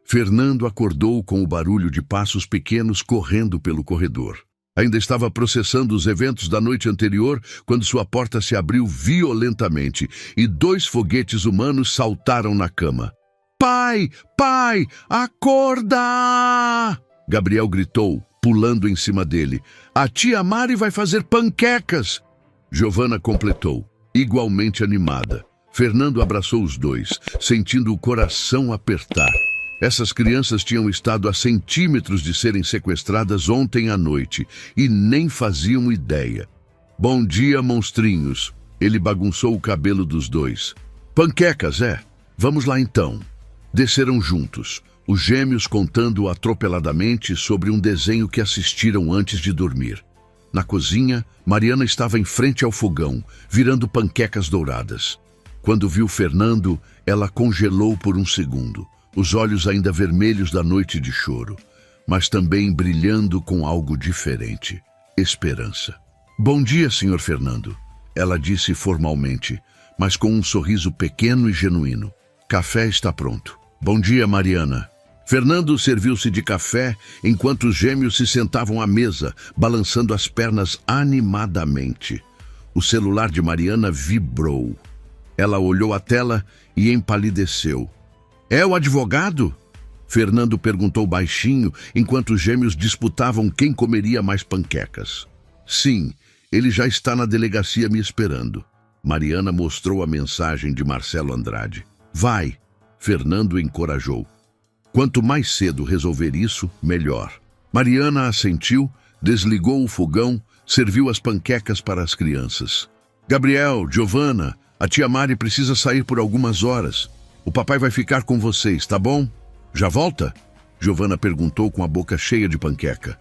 Fernando acordou com o barulho de passos pequenos correndo pelo corredor. Ainda estava processando os eventos da noite anterior quando sua porta se abriu violentamente e 2 foguetes humanos saltaram na cama. Pai! Pai! Acorda! Gabriel gritou, pulando em cima dele. A tia Mari vai fazer panquecas! Giovana completou, igualmente animada. Fernando abraçou os 2, sentindo o coração apertar. Essas crianças tinham estado a centímetros de serem sequestradas ontem à noite e nem faziam ideia. Bom dia, monstrinhos. Ele bagunçou o cabelo dos 2. Panquecas, é? Vamos lá então. Desceram juntos, os gêmeos contando atropeladamente sobre um desenho que assistiram antes de dormir. Na cozinha, Mariana estava em frente ao fogão, virando panquecas douradas. Quando viu Fernando, ela congelou por um segundo, os olhos ainda vermelhos da noite de choro, mas também brilhando com algo diferente, esperança. Bom dia, senhor Fernando, ela disse formalmente, mas com um sorriso pequeno e genuíno. Café está pronto. Bom dia, Mariana. Fernando serviu-se de café enquanto os gêmeos se sentavam à mesa, balançando as pernas animadamente. O celular de Mariana vibrou. Ela olhou a tela e empalideceu. É o advogado? Fernando perguntou baixinho, enquanto os gêmeos disputavam quem comeria mais panquecas. Sim, ele já está na delegacia me esperando. Mariana mostrou a mensagem de Marcelo Andrade. Vai, Fernando encorajou. Quanto mais cedo resolver isso, melhor. Mariana assentiu, desligou o fogão, serviu as panquecas para as crianças. Gabriel, Giovana, a tia Mari precisa sair por algumas horas. O papai vai ficar com vocês, tá bom? Já volta? Giovana perguntou com a boca cheia de panqueca.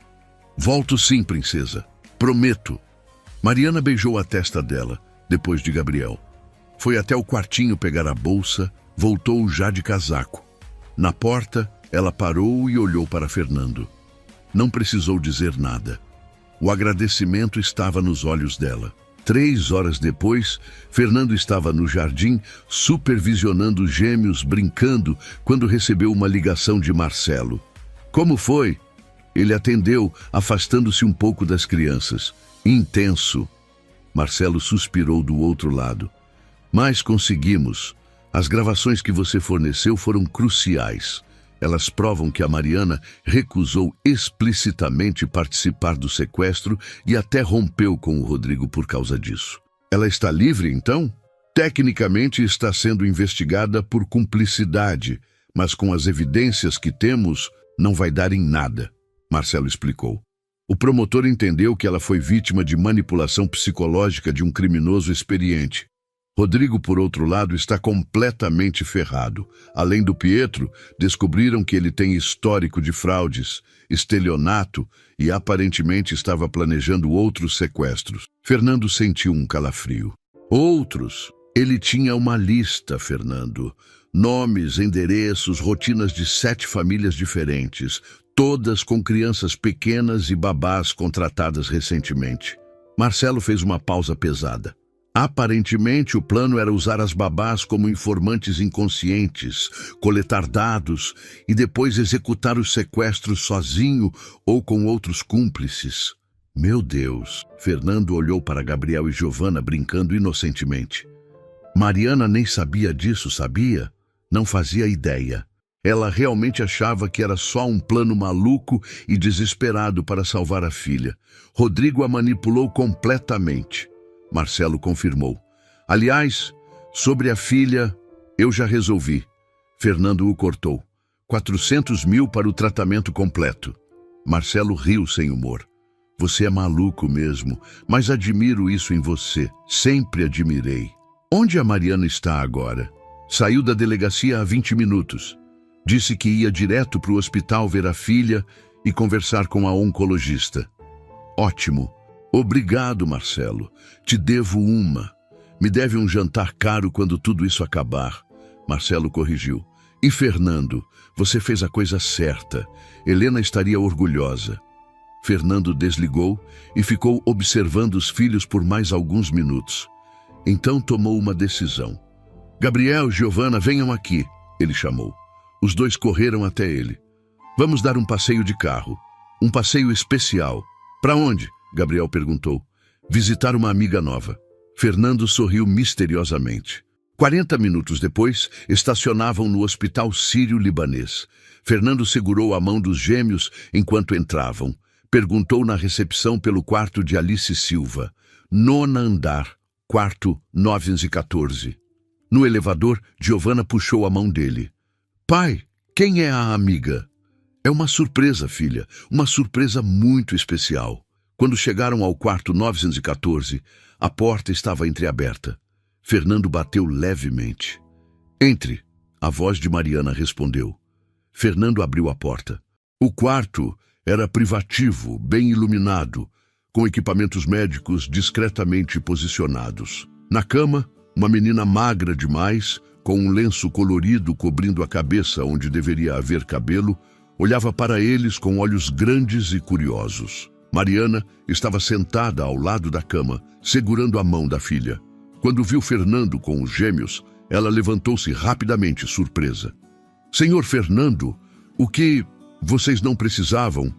Volto sim, princesa. Prometo. Mariana beijou a testa dela, depois de Gabriel. Foi até o quartinho pegar a bolsa, voltou já de casaco. Na porta, ela parou e olhou para Fernando. Não precisou dizer nada. O agradecimento estava nos olhos dela. 3 horas depois, Fernando estava no jardim, supervisionando os gêmeos brincando, quando recebeu uma ligação de Marcelo. Como foi? Ele atendeu, afastando-se um pouco das crianças. Intenso. Marcelo suspirou do outro lado. Mas conseguimos. As gravações que você forneceu foram cruciais. Elas provam que a Mariana recusou explicitamente participar do sequestro e até rompeu com o Rodrigo por causa disso. Ela está livre, então? Tecnicamente está sendo investigada por cumplicidade, mas com as evidências que temos, não vai dar em nada, Marcelo explicou. O promotor entendeu que ela foi vítima de manipulação psicológica de um criminoso experiente. Rodrigo, por outro lado, está completamente ferrado. Além do Pietro, descobriram que ele tem histórico de fraudes, estelionato e aparentemente estava planejando outros sequestros. Fernando sentiu um calafrio. Outros? Ele tinha uma lista, Fernando. Nomes, endereços, rotinas de 7 famílias diferentes, todas com crianças pequenas e babás contratadas recentemente. Marcelo fez uma pausa pesada. Aparentemente, o plano era usar as babás como informantes inconscientes, coletar dados e depois executar os sequestros sozinho ou com outros cúmplices. Meu Deus! Fernando olhou para Gabriel e Giovana brincando inocentemente. Mariana nem sabia disso, sabia? Não fazia ideia. Ela realmente achava que era só um plano maluco e desesperado para salvar a filha. Rodrigo a manipulou completamente. Marcelo confirmou. Aliás, sobre a filha, eu já resolvi. Fernando o cortou. 400 mil para o tratamento completo. Marcelo riu sem humor. Você é maluco mesmo, mas admiro isso em você. Sempre admirei. Onde a Mariana está agora? Saiu da delegacia há 20 minutos. Disse que ia direto para o hospital ver a filha e conversar com a oncologista. Ótimo. Obrigado, Marcelo. Te devo uma. Me deve um jantar caro quando tudo isso acabar. Marcelo corrigiu. E Fernando, você fez a coisa certa. Helena estaria orgulhosa. Fernando desligou e ficou observando os filhos por mais alguns minutos. Então tomou uma decisão. Gabriel, Giovana, venham aqui, ele chamou. Os dois correram até ele. Vamos dar um passeio de carro. Um passeio especial. Para onde? Gabriel perguntou. Visitar uma amiga nova. Fernando sorriu misteriosamente. 40 minutos depois, estacionavam no Hospital Sírio-Libanês. Fernando segurou a mão dos gêmeos enquanto entravam. Perguntou na recepção pelo quarto de Alice Silva. 9º andar, quarto 914. No elevador, Giovana puxou a mão dele. Pai, quem é a amiga? É uma surpresa, filha. Uma surpresa muito especial. Quando chegaram ao quarto 914, a porta estava entreaberta. Fernando bateu levemente. Entre, a voz de Mariana respondeu. Fernando abriu a porta. O quarto era privativo, bem iluminado, com equipamentos médicos discretamente posicionados. Na cama, uma menina magra demais, com um lenço colorido cobrindo a cabeça onde deveria haver cabelo, olhava para eles com olhos grandes e curiosos. Mariana estava sentada ao lado da cama, segurando a mão da filha. Quando viu Fernando com os gêmeos, ela levantou-se rapidamente, surpresa. Senhor Fernando, o que vocês não precisavam?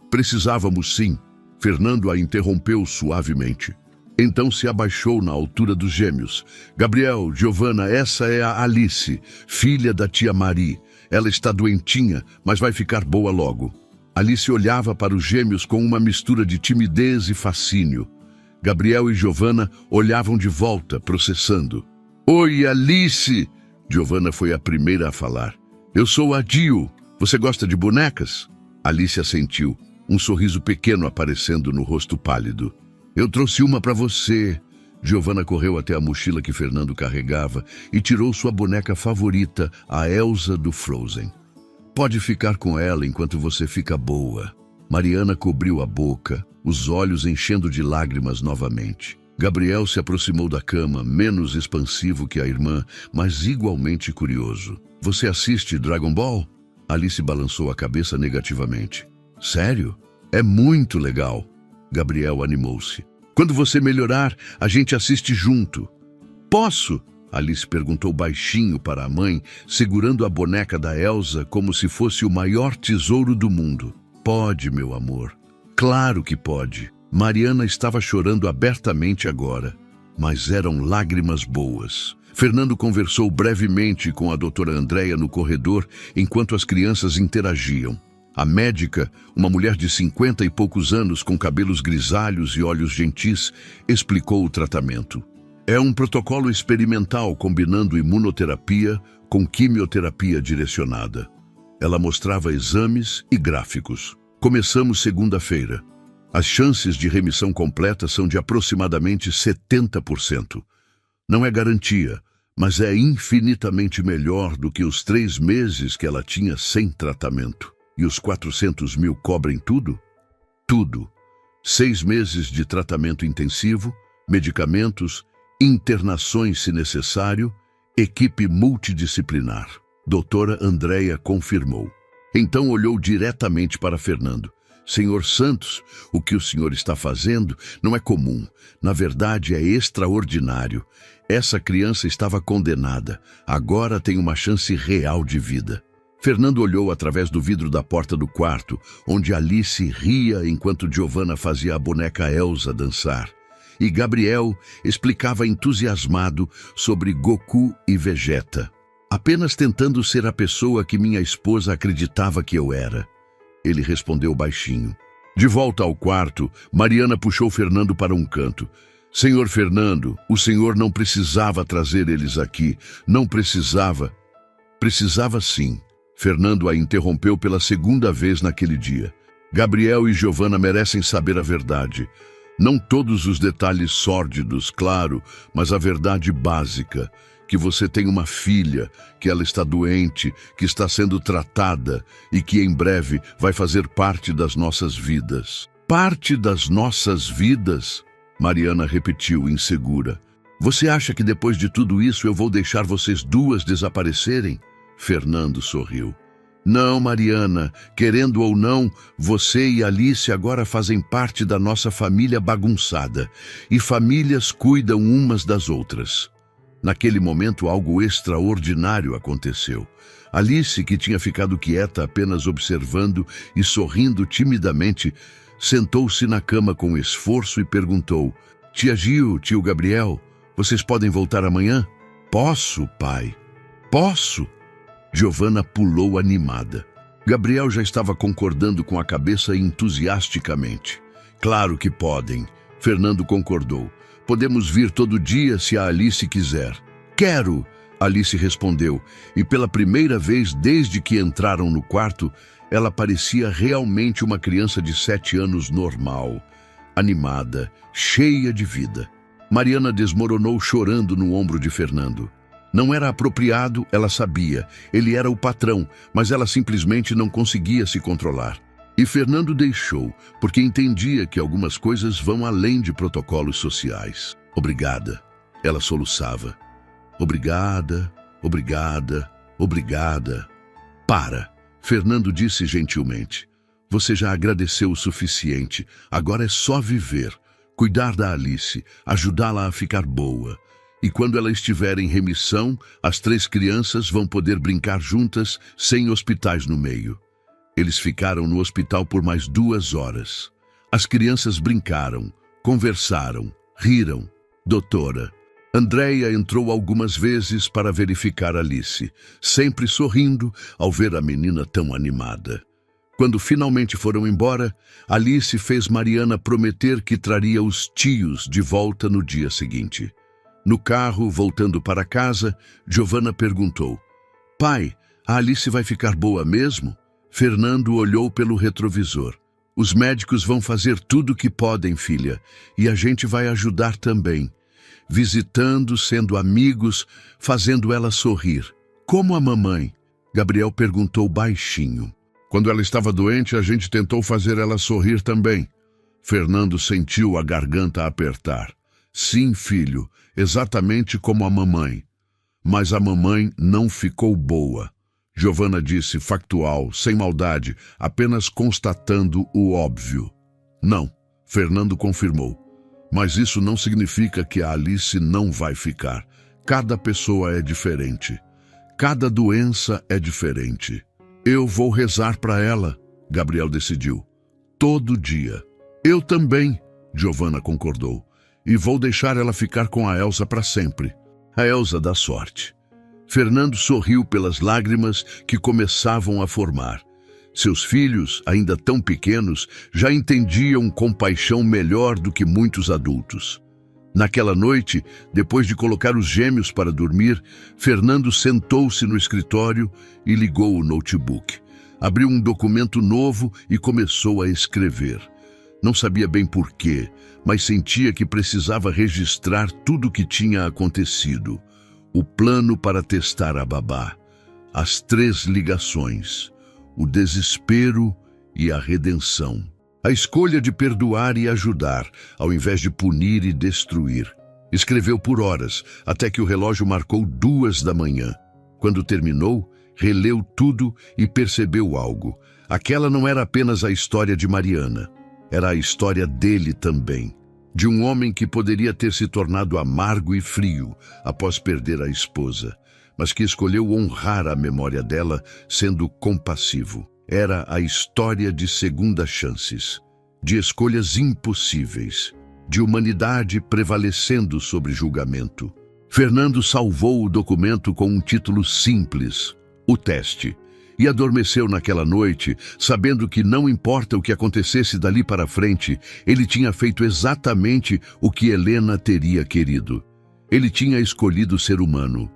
Precisávamos sim. Fernando a interrompeu suavemente. Então se abaixou na altura dos gêmeos. Gabriel, Giovana, essa é a Alice, filha da tia Mari. Ela está doentinha, mas vai ficar boa logo. Alice olhava para os gêmeos com uma mistura de timidez e fascínio. Gabriel e Giovana olhavam de volta, processando. Oi, Alice! Giovana foi a primeira a falar. Eu sou a Dio. Você gosta de bonecas? Alice assentiu, um sorriso pequeno aparecendo no rosto pálido. Eu trouxe uma para você. Giovanna correu até a mochila que Fernando carregava e tirou sua boneca favorita, a Elsa do Frozen. Pode ficar com ela enquanto você fica boa. Mariana cobriu a boca, os olhos enchendo de lágrimas novamente. Gabriel se aproximou da cama, menos expansivo que a irmã, mas igualmente curioso. Você assiste Dragon Ball? Alice balançou a cabeça negativamente. Sério? É muito legal. Gabriel animou-se. Quando você melhorar, a gente assiste junto. Posso? Alice perguntou baixinho para a mãe, segurando a boneca da Elsa como se fosse o maior tesouro do mundo. Pode, meu amor. Claro que pode. Mariana estava chorando abertamente agora, mas eram lágrimas boas. Fernando conversou brevemente com a doutora Andréia no corredor enquanto as crianças interagiam. A médica, uma mulher de 50 e poucos anos com cabelos grisalhos e olhos gentis, explicou o tratamento. É um protocolo experimental combinando imunoterapia com quimioterapia direcionada. Ela mostrava exames e gráficos. Começamos segunda-feira. As chances de remissão completa são de aproximadamente 70%. Não é garantia, mas é infinitamente melhor do que os 3 meses que ela tinha sem tratamento. E os 400 mil cobrem tudo? Tudo. 6 meses de tratamento intensivo, medicamentos, internações se necessário, equipe multidisciplinar. Doutora Andréia confirmou. Então olhou diretamente para Fernando. Senhor Santos, o que o senhor está fazendo não é comum. Na verdade, é extraordinário. Essa criança estava condenada. Agora tem uma chance real de vida. Fernando olhou através do vidro da porta do quarto, onde Alice ria enquanto Giovanna fazia a boneca Elsa dançar. E Gabriel explicava entusiasmado sobre Goku e Vegeta. Apenas tentando ser a pessoa que minha esposa acreditava que eu era. Ele respondeu baixinho. De volta ao quarto, Mariana puxou Fernando para um canto. Senhor Fernando, o senhor não precisava trazer eles aqui. Não precisava. Precisava sim. Fernando a interrompeu pela segunda vez naquele dia. Gabriel e Giovanna merecem saber a verdade. Não todos os detalhes sórdidos, claro, mas a verdade básica. Que você tem uma filha, que ela está doente, que está sendo tratada e que em breve vai fazer parte das nossas vidas. Parte das nossas vidas? Mariana repetiu, insegura. Você acha que depois de tudo isso eu vou deixar vocês duas desaparecerem? Fernando sorriu. Não, Mariana, querendo ou não, você e Alice agora fazem parte da nossa família bagunçada. E famílias cuidam umas das outras. Naquele momento, algo extraordinário aconteceu. Alice, que tinha ficado quieta apenas observando e sorrindo timidamente, sentou-se na cama com esforço e perguntou: Tia Gil, tio Gabriel, vocês podem voltar amanhã? Posso, pai. Posso? Giovanna pulou animada. Gabriel já estava concordando com a cabeça entusiasticamente. Claro que podem. Fernando concordou. Podemos vir todo dia se a Alice quiser. Quero! Alice respondeu, e pela primeira vez desde que entraram no quarto, ela parecia realmente uma criança de 7 anos normal, animada, cheia de vida. Mariana desmoronou chorando no ombro de Fernando. Não era apropriado, ela sabia. Ele era o patrão, mas ela simplesmente não conseguia se controlar. E Fernando deixou, porque entendia que algumas coisas vão além de protocolos sociais. Obrigada, ela soluçava. Obrigada, obrigada, obrigada. Para, Fernando disse gentilmente. Você já agradeceu o suficiente, agora é só viver, cuidar da Alice, ajudá-la a ficar boa. E quando ela estiver em remissão, as 3 crianças vão poder brincar juntas, sem hospitais no meio. Eles ficaram no hospital por mais 2 horas. As crianças brincaram, conversaram, riram. Doutora, Andréia entrou algumas vezes para verificar Alice, sempre sorrindo ao ver a menina tão animada. Quando finalmente foram embora, Alice fez Mariana prometer que traria os tios de volta no dia seguinte. No carro, voltando para casa, Giovanna perguntou: Pai, a Alice vai ficar boa mesmo? Fernando olhou pelo retrovisor. Os médicos vão fazer tudo o que podem, filha, e a gente vai ajudar também. visitando, sendo amigos, fazendo ela sorrir. Como a mamãe? Gabriel perguntou baixinho. Quando ela estava doente, a gente tentou fazer ela sorrir também. Fernando sentiu a garganta apertar. Sim, filho, exatamente como a mamãe. Mas a mamãe não ficou boa. Giovana disse, factual, sem maldade, apenas constatando o óbvio. Não, Fernando confirmou. Mas isso não significa que a Alice não vai ficar. Cada pessoa é diferente. Cada doença é diferente. Eu vou rezar para ela, Gabriel decidiu. Todo dia. Eu também, Giovana concordou. E vou deixar ela ficar com a Elsa para sempre. A Elsa dá sorte. Fernando sorriu pelas lágrimas que começavam a formar. Seus filhos, ainda tão pequenos, já entendiam compaixão melhor do que muitos adultos. Naquela noite, depois de colocar os gêmeos para dormir, Fernando sentou-se no escritório e ligou o notebook. Abriu um documento novo e começou a escrever. Não sabia bem porquê, mas sentia que precisava registrar tudo o que tinha acontecido. O plano para testar a babá, as 3 ligações, o desespero e a redenção. A escolha de perdoar e ajudar, ao invés de punir e destruir. Escreveu por horas, até que o relógio marcou 2 da manhã. Quando terminou, releu tudo e percebeu algo. Aquela não era apenas a história de Mariana. Era a história dele também. De um homem que poderia ter se tornado amargo e frio após perder a esposa, mas que escolheu honrar a memória dela sendo compassivo. Era a história de segundas chances, de escolhas impossíveis, de humanidade prevalecendo sobre julgamento. Fernando salvou o documento com um título simples, O Teste, e adormeceu naquela noite, sabendo que não importa o que acontecesse dali para frente, ele tinha feito exatamente o que Helena teria querido. Ele tinha escolhido ser humano.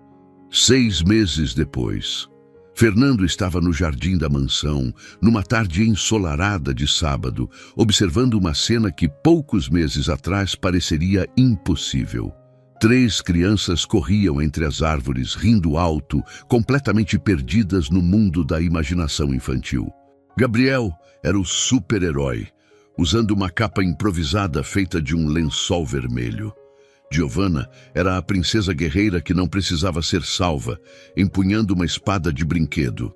6 meses depois, Fernando estava no jardim da mansão, numa tarde ensolarada de sábado, observando uma cena que poucos meses atrás pareceria impossível. 3 crianças corriam entre as árvores, rindo alto, completamente perdidas no mundo da imaginação infantil. Gabriel era o super-herói, usando uma capa improvisada feita de um lençol vermelho. Giovana era a princesa guerreira que não precisava ser salva, empunhando uma espada de brinquedo.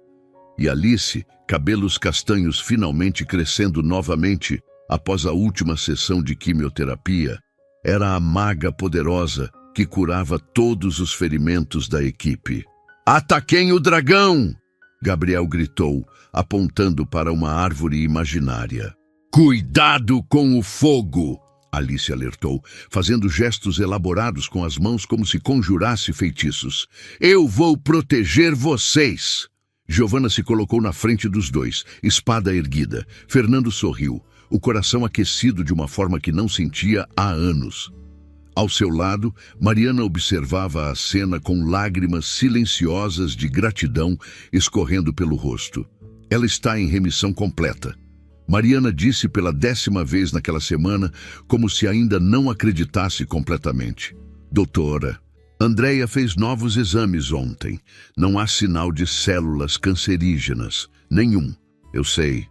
E Alice, cabelos castanhos finalmente crescendo novamente após a última sessão de quimioterapia, era a maga poderosa que curava todos os ferimentos da equipe. "Ataquem o dragão!" Gabriel gritou, apontando para uma árvore imaginária. "Cuidado com o fogo!" Alice alertou, fazendo gestos elaborados com as mãos como se conjurasse feitiços. "Eu vou proteger vocês!" Giovana se colocou na frente dos dois, espada erguida. Fernando sorriu, o coração aquecido de uma forma que não sentia há anos. Ao seu lado, Mariana observava a cena com lágrimas silenciosas de gratidão escorrendo pelo rosto. "Ela está em remissão completa." Mariana disse pela 10ª vez naquela semana, como se ainda não acreditasse completamente. "Doutora, Andréia fez novos exames ontem. Não há sinal de células cancerígenas. Nenhum." "Eu sei."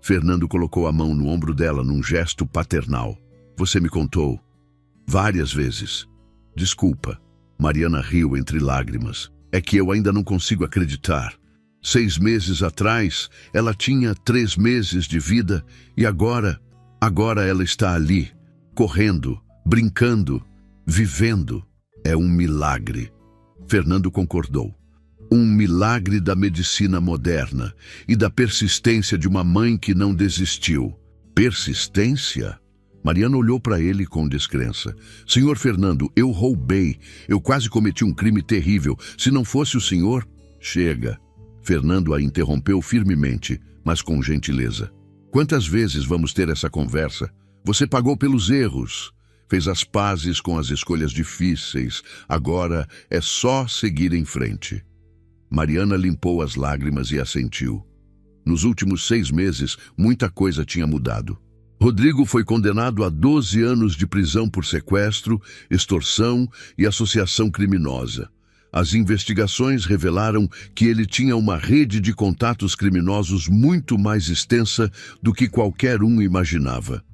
Fernando colocou a mão no ombro dela num gesto paternal. "Você me contou. Várias vezes." "Desculpa." Mariana riu entre lágrimas. "É que eu ainda não consigo acreditar. 6 meses atrás, ela tinha 3 meses de vida e agora ela está ali, correndo, brincando, vivendo. É um milagre." Fernando concordou. Um milagre da medicina moderna e da persistência de uma mãe que não desistiu. Persistência? Mariana olhou para ele com descrença. "Senhor Fernando, eu roubei. Eu quase cometi um crime terrível. Se não fosse o senhor..." "Chega." Fernando a interrompeu firmemente, mas com gentileza. "Quantas vezes vamos ter essa conversa? Você pagou pelos erros. Fez as pazes com as escolhas difíceis. Agora é só seguir em frente." Mariana limpou as lágrimas e assentiu. Nos últimos 6 meses, muita coisa tinha mudado. Rodrigo foi condenado a 12 anos de prisão por sequestro, extorsão e associação criminosa. As investigações revelaram que ele tinha uma rede de contatos criminosos muito mais extensa do que qualquer um imaginava.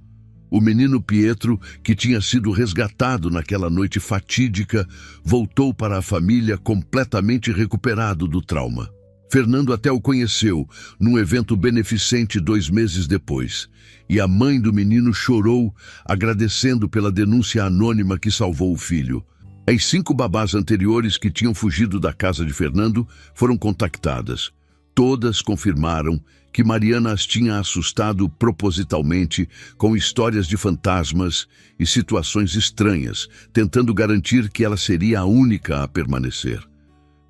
O menino Pietro, que tinha sido resgatado naquela noite fatídica, voltou para a família completamente recuperado do trauma. Fernando até o conheceu num evento beneficente 2 meses depois, e a mãe do menino chorou, agradecendo pela denúncia anônima que salvou o filho. As 5 babás anteriores que tinham fugido da casa de Fernando foram contactadas. Todas confirmaram que Mariana as tinha assustado propositalmente com histórias de fantasmas e situações estranhas, tentando garantir que ela seria a única a permanecer.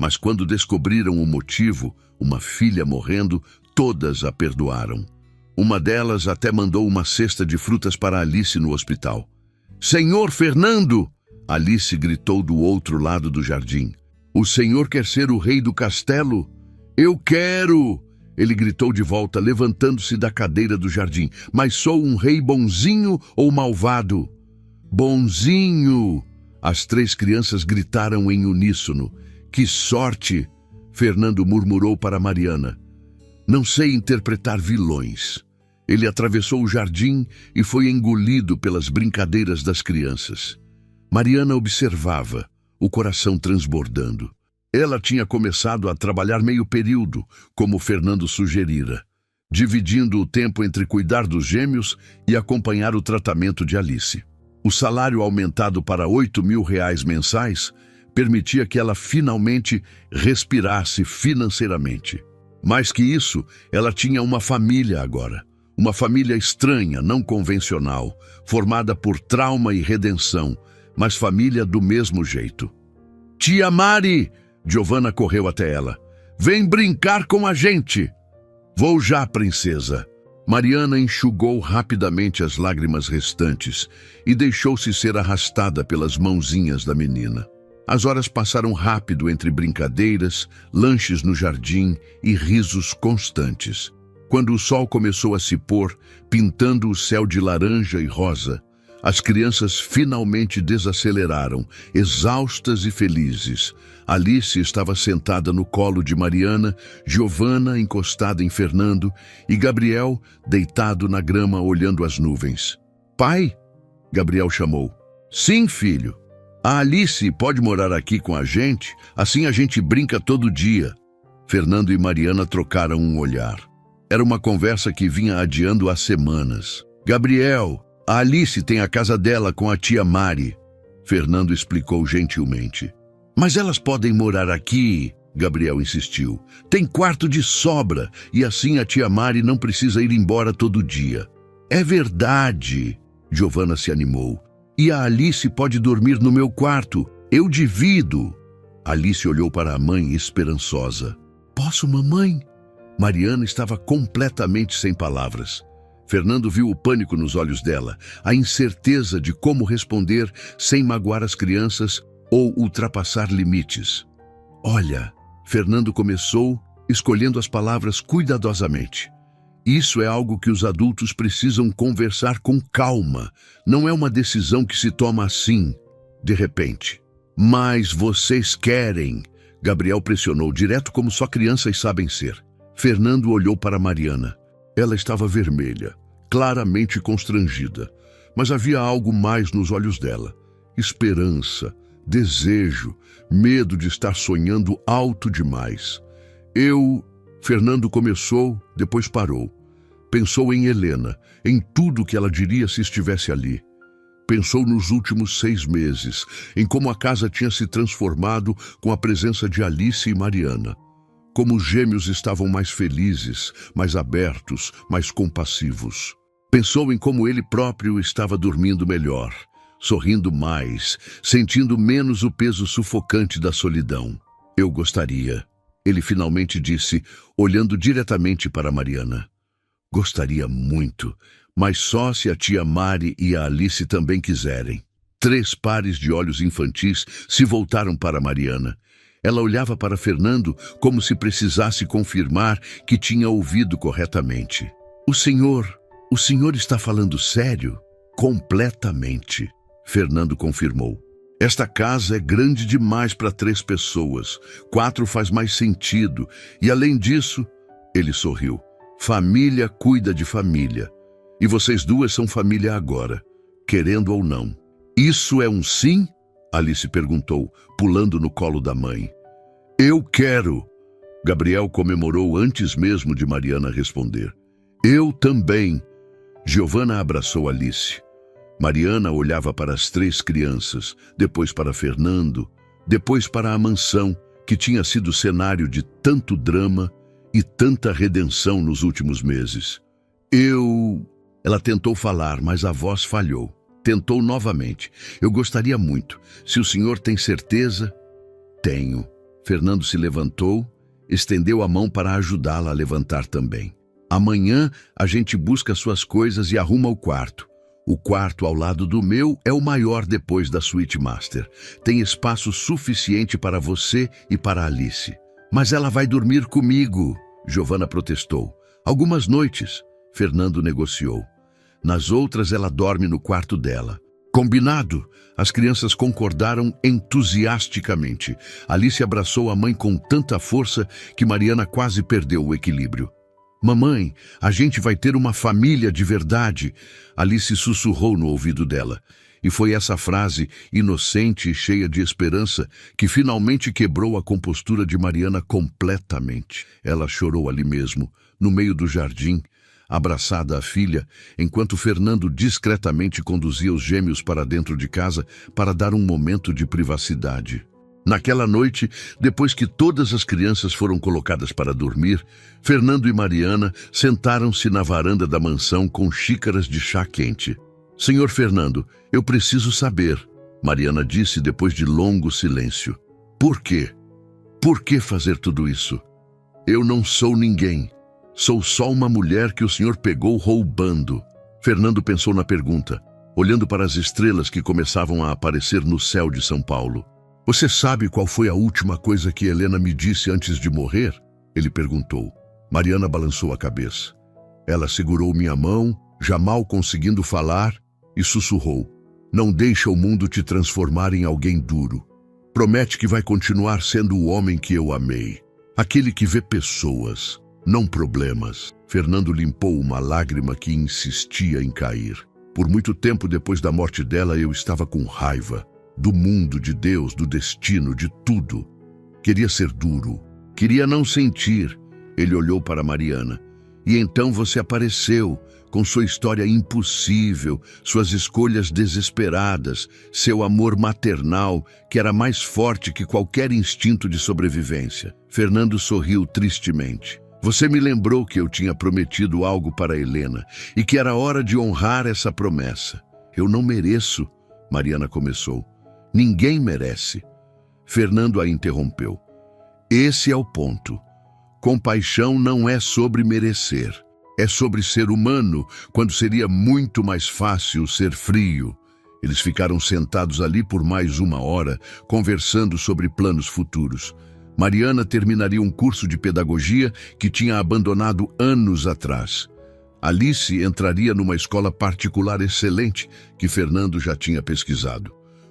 Mas quando descobriram o motivo, uma filha morrendo, todas a perdoaram. Uma delas até mandou uma cesta de frutas para Alice no hospital. "Senhor Fernando!" Alice gritou do outro lado do jardim. "O senhor quer ser o rei do castelo?" "Eu quero!" Ele gritou de volta, levantando-se da cadeira do jardim. "Mas sou um rei bonzinho ou malvado?" "Bonzinho!" As 3 crianças gritaram em uníssono. "Que sorte!" Fernando murmurou para Mariana. "Não sei interpretar vilões." Ele atravessou o jardim e foi engolido pelas brincadeiras das crianças. Mariana observava, o coração transbordando. Ela tinha começado a trabalhar meio período, como Fernando sugerira, dividindo o tempo entre cuidar dos gêmeos e acompanhar o tratamento de Alice. O salário aumentado para R$ 8.000 mensais permitia que ela finalmente respirasse financeiramente. Mais que isso, ela tinha uma família agora. Uma família estranha, não convencional, formada por trauma e redenção, mas família do mesmo jeito. "Tia Mari!" Giovanna correu até ela. "Vem brincar com a gente!" "Vou já, princesa." Mariana enxugou rapidamente as lágrimas restantes e deixou-se ser arrastada pelas mãozinhas da menina. As horas passaram rápido entre brincadeiras, lanches no jardim e risos constantes. Quando o sol começou a se pôr, pintando o céu de laranja e rosa, as crianças finalmente desaceleraram, exaustas e felizes. Alice estava sentada no colo de Mariana, Giovanna encostada em Fernando e Gabriel deitado na grama olhando as nuvens. "Pai?" Gabriel chamou. "Sim, filho. A Alice pode morar aqui com a gente, assim a gente brinca todo dia." Fernando e Mariana trocaram um olhar. Era uma conversa que vinha adiando há semanas. "Gabriel, a Alice tem a casa dela com a tia Mari." Fernando explicou gentilmente. "Mas elas podem morar aqui," Gabriel insistiu. "Tem quarto de sobra e assim a tia Mari não precisa ir embora todo dia." "É verdade," Giovanna se animou. "E a Alice pode dormir no meu quarto. Eu divido." Alice olhou para a mãe esperançosa. "Posso, mamãe?" Mariana estava completamente sem palavras. Fernando viu o pânico nos olhos dela, a incerteza de como responder sem magoar as crianças ou ultrapassar limites. "Olha," Fernando começou, escolhendo as palavras cuidadosamente. "Isso é algo que os adultos precisam conversar com calma. Não é uma decisão que se toma assim, de repente." "Mas vocês querem," Gabriel pressionou direto como só crianças sabem ser. Fernando olhou para Mariana. Ela estava vermelha, claramente constrangida, mas havia algo mais nos olhos dela. Esperança, desejo, medo de estar sonhando alto demais. Fernando começou, depois parou. Pensou em Helena, em tudo que ela diria se estivesse ali. Pensou nos últimos 6 meses, em como a casa tinha se transformado com a presença de Alice e Mariana. Como os gêmeos estavam mais felizes, mais abertos, mais compassivos. Pensou em como ele próprio estava dormindo melhor, sorrindo mais, sentindo menos o peso sufocante da solidão. "Eu gostaria," ele finalmente disse, olhando diretamente para Mariana. "Gostaria muito, mas só se a tia Mari e a Alice também quiserem." 3 pares de olhos infantis se voltaram para Mariana. Ela olhava para Fernando como se precisasse confirmar que tinha ouvido corretamente. O O senhor está falando sério? Completamente, Fernando confirmou. Esta casa é grande demais para 3 pessoas. 4 faz mais sentido. E além disso, ele sorriu. Família cuida de família. E vocês duas são família agora, querendo ou não. Isso é um sim? Alice perguntou, pulando no colo da mãe. Eu quero! Gabriel comemorou antes mesmo de Mariana responder. Eu também! Giovanna abraçou Alice. Mariana olhava para as 3 crianças, depois para Fernando, depois para a mansão, que tinha sido cenário de tanto drama e tanta redenção nos últimos meses. Ela tentou falar, mas a voz falhou. Tentou novamente. Eu gostaria muito. Se o senhor tem certeza? Tenho. Fernando se levantou, estendeu a mão para ajudá-la a levantar também. Amanhã a gente busca suas coisas e arruma o quarto. O quarto ao lado do meu é o maior depois da suíte master. Tem espaço suficiente para você e para Alice. Mas ela vai dormir comigo, Giovanna protestou. Algumas noites, Fernando negociou. Nas outras ela dorme no quarto dela. Combinado! As crianças concordaram entusiasticamente. Alice abraçou a mãe com tanta força que Mariana quase perdeu o equilíbrio. Mamãe, a gente vai ter uma família de verdade, Alice sussurrou no ouvido dela. E foi essa frase, inocente e cheia de esperança, que finalmente quebrou a compostura de Mariana completamente. Ela chorou ali mesmo, no meio do jardim, abraçada à filha, enquanto Fernando discretamente conduzia os gêmeos para dentro de casa para dar um momento de privacidade. Naquela noite, depois que todas as crianças foram colocadas para dormir, Fernando e Mariana sentaram-se na varanda da mansão com xícaras de chá quente. Senhor Fernando, eu preciso saber, Mariana disse depois de longo silêncio. Por quê? Por que fazer tudo isso? Eu não sou ninguém. Sou só uma mulher que o senhor pegou roubando. Fernando pensou na pergunta, olhando para as estrelas que começavam a aparecer no céu de São Paulo. Você sabe qual foi a última coisa que Helena me disse antes de morrer? Ele perguntou. Mariana balançou a cabeça. Ela segurou minha mão, já mal conseguindo falar, e sussurrou. Não deixa o mundo te transformar em alguém duro. Promete que vai continuar sendo o homem que eu amei. Aquele que vê pessoas, não problemas. Fernando limpou uma lágrima que insistia em cair. Por muito tempo depois da morte dela, eu estava com raiva. Do mundo, de Deus, do destino, de tudo. Queria ser duro. Queria não sentir. Ele olhou para Mariana. E então você apareceu, com sua história impossível, suas escolhas desesperadas, seu amor maternal, que era mais forte que qualquer instinto de sobrevivência. Fernando sorriu tristemente. Você me lembrou que eu tinha prometido algo para Helena e que era hora de honrar essa promessa. Eu não mereço, Mariana começou. Ninguém merece. Fernando a interrompeu. Esse é o ponto. Compaixão não é sobre merecer. É sobre ser humano, quando seria muito mais fácil ser frio. Eles ficaram sentados ali por mais 1 hora, conversando sobre planos futuros. Mariana terminaria um curso de pedagogia que tinha abandonado anos atrás. Alice entraria numa escola particular excelente que Fernando já tinha pesquisado.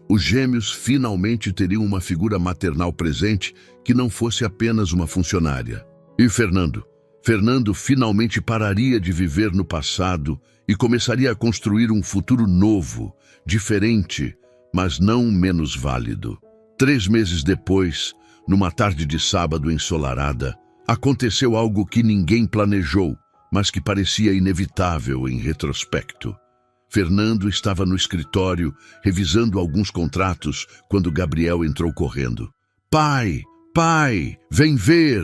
Os gêmeos finalmente teriam uma figura maternal presente que não fosse apenas uma funcionária. E Fernando? Fernando finalmente pararia de viver no passado e começaria a construir um futuro novo, diferente, mas não menos válido. 3 meses depois, numa tarde de sábado ensolarada, aconteceu algo que ninguém planejou, mas que parecia inevitável em retrospecto. Fernando estava no escritório, revisando alguns contratos, quando Gabriel entrou correndo. Pai! Pai! Vem ver!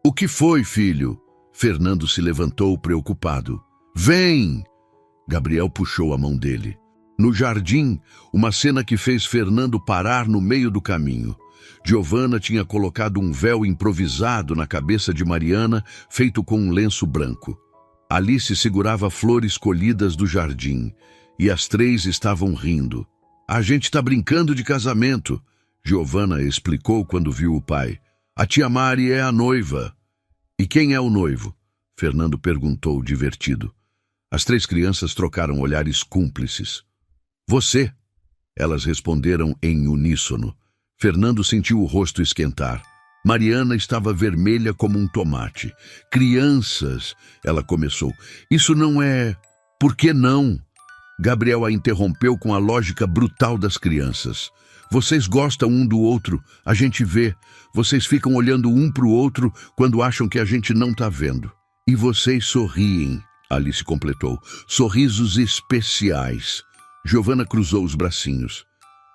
O que foi, filho? Fernando se levantou preocupado. Vem! Gabriel puxou a mão dele. No jardim, uma cena que fez Fernando parar no meio do caminho. Giovanna tinha colocado um véu improvisado na cabeça de Mariana, feito com um lenço branco. Alice segurava flores colhidas do jardim, e as 3 estavam rindo. A gente está brincando de casamento, Giovanna explicou quando viu o pai. A tia Mari é a noiva. E quem é o noivo? Fernando perguntou, divertido. As 3 crianças trocaram olhares cúmplices. Você, elas responderam em uníssono. Fernando sentiu o rosto esquentar. Mariana estava vermelha como um tomate. Crianças, ela começou. Isso não é... Por que não? Gabriel a interrompeu com a lógica brutal das crianças. Vocês gostam um do outro, a gente vê. Vocês ficam olhando um para o outro quando acham que a gente não está vendo. E vocês sorriem, Alice completou. Sorrisos especiais. Giovana cruzou os bracinhos.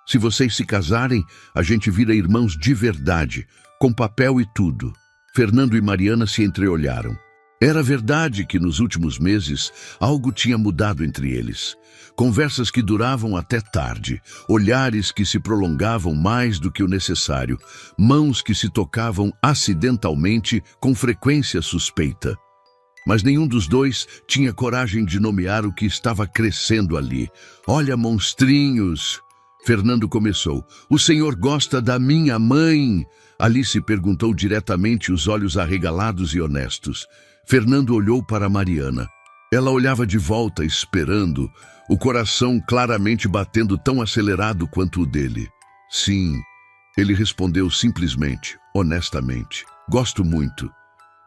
Se vocês se casarem, a gente vira irmãos de verdade, com papel e tudo. Fernando e Mariana se entreolharam. Era verdade que nos últimos meses algo tinha mudado entre eles. Conversas que duravam até tarde, olhares que se prolongavam mais do que o necessário, mãos que se tocavam acidentalmente com frequência suspeita. Mas nenhum dos dois tinha coragem de nomear o que estava crescendo ali. Olha, monstrinhos! Fernando começou. O senhor gosta da minha mãe? Alice perguntou diretamente, os olhos arregalados e honestos. Fernando olhou para Mariana. Ela olhava de volta, esperando, o coração claramente batendo tão acelerado quanto o dele. Sim, ele respondeu simplesmente, honestamente. Gosto muito.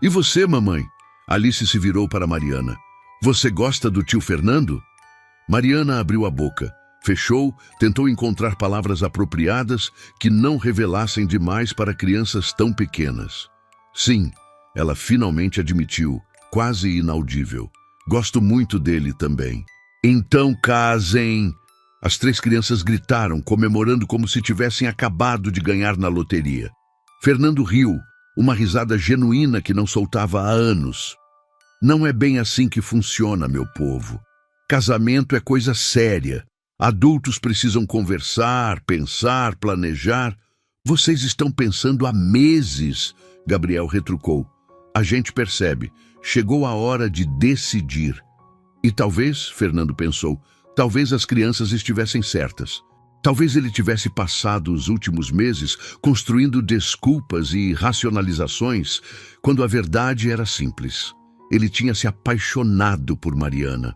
E você, mamãe? Alice se virou para Mariana. Você gosta do tio Fernando? Mariana abriu a boca, fechou, tentou encontrar palavras apropriadas que não revelassem demais para crianças tão pequenas. Sim, ela finalmente admitiu, quase inaudível. Gosto muito dele também. Então casem! As 3 crianças gritaram, comemorando como se tivessem acabado de ganhar na loteria. Fernando riu, uma risada genuína que não soltava há anos. Não é bem assim que funciona, meu povo. Casamento é coisa séria. Adultos precisam conversar, pensar, planejar. Vocês estão pensando há meses, Gabriel retrucou. A gente percebe. Chegou a hora de decidir. E talvez, Fernando pensou, talvez as crianças estivessem certas. Talvez ele tivesse passado os últimos meses construindo desculpas e racionalizações, quando a verdade era simples. Ele tinha se apaixonado por Mariana,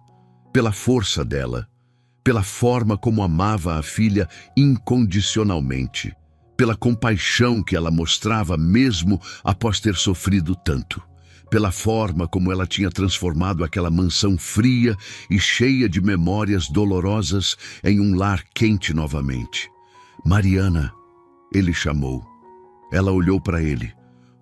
pela força dela, pela forma como amava a filha incondicionalmente, pela compaixão que ela mostrava mesmo após ter sofrido tanto, pela forma como ela tinha transformado aquela mansão fria e cheia de memórias dolorosas em um lar quente novamente. Mariana, ele chamou. Ela olhou para ele,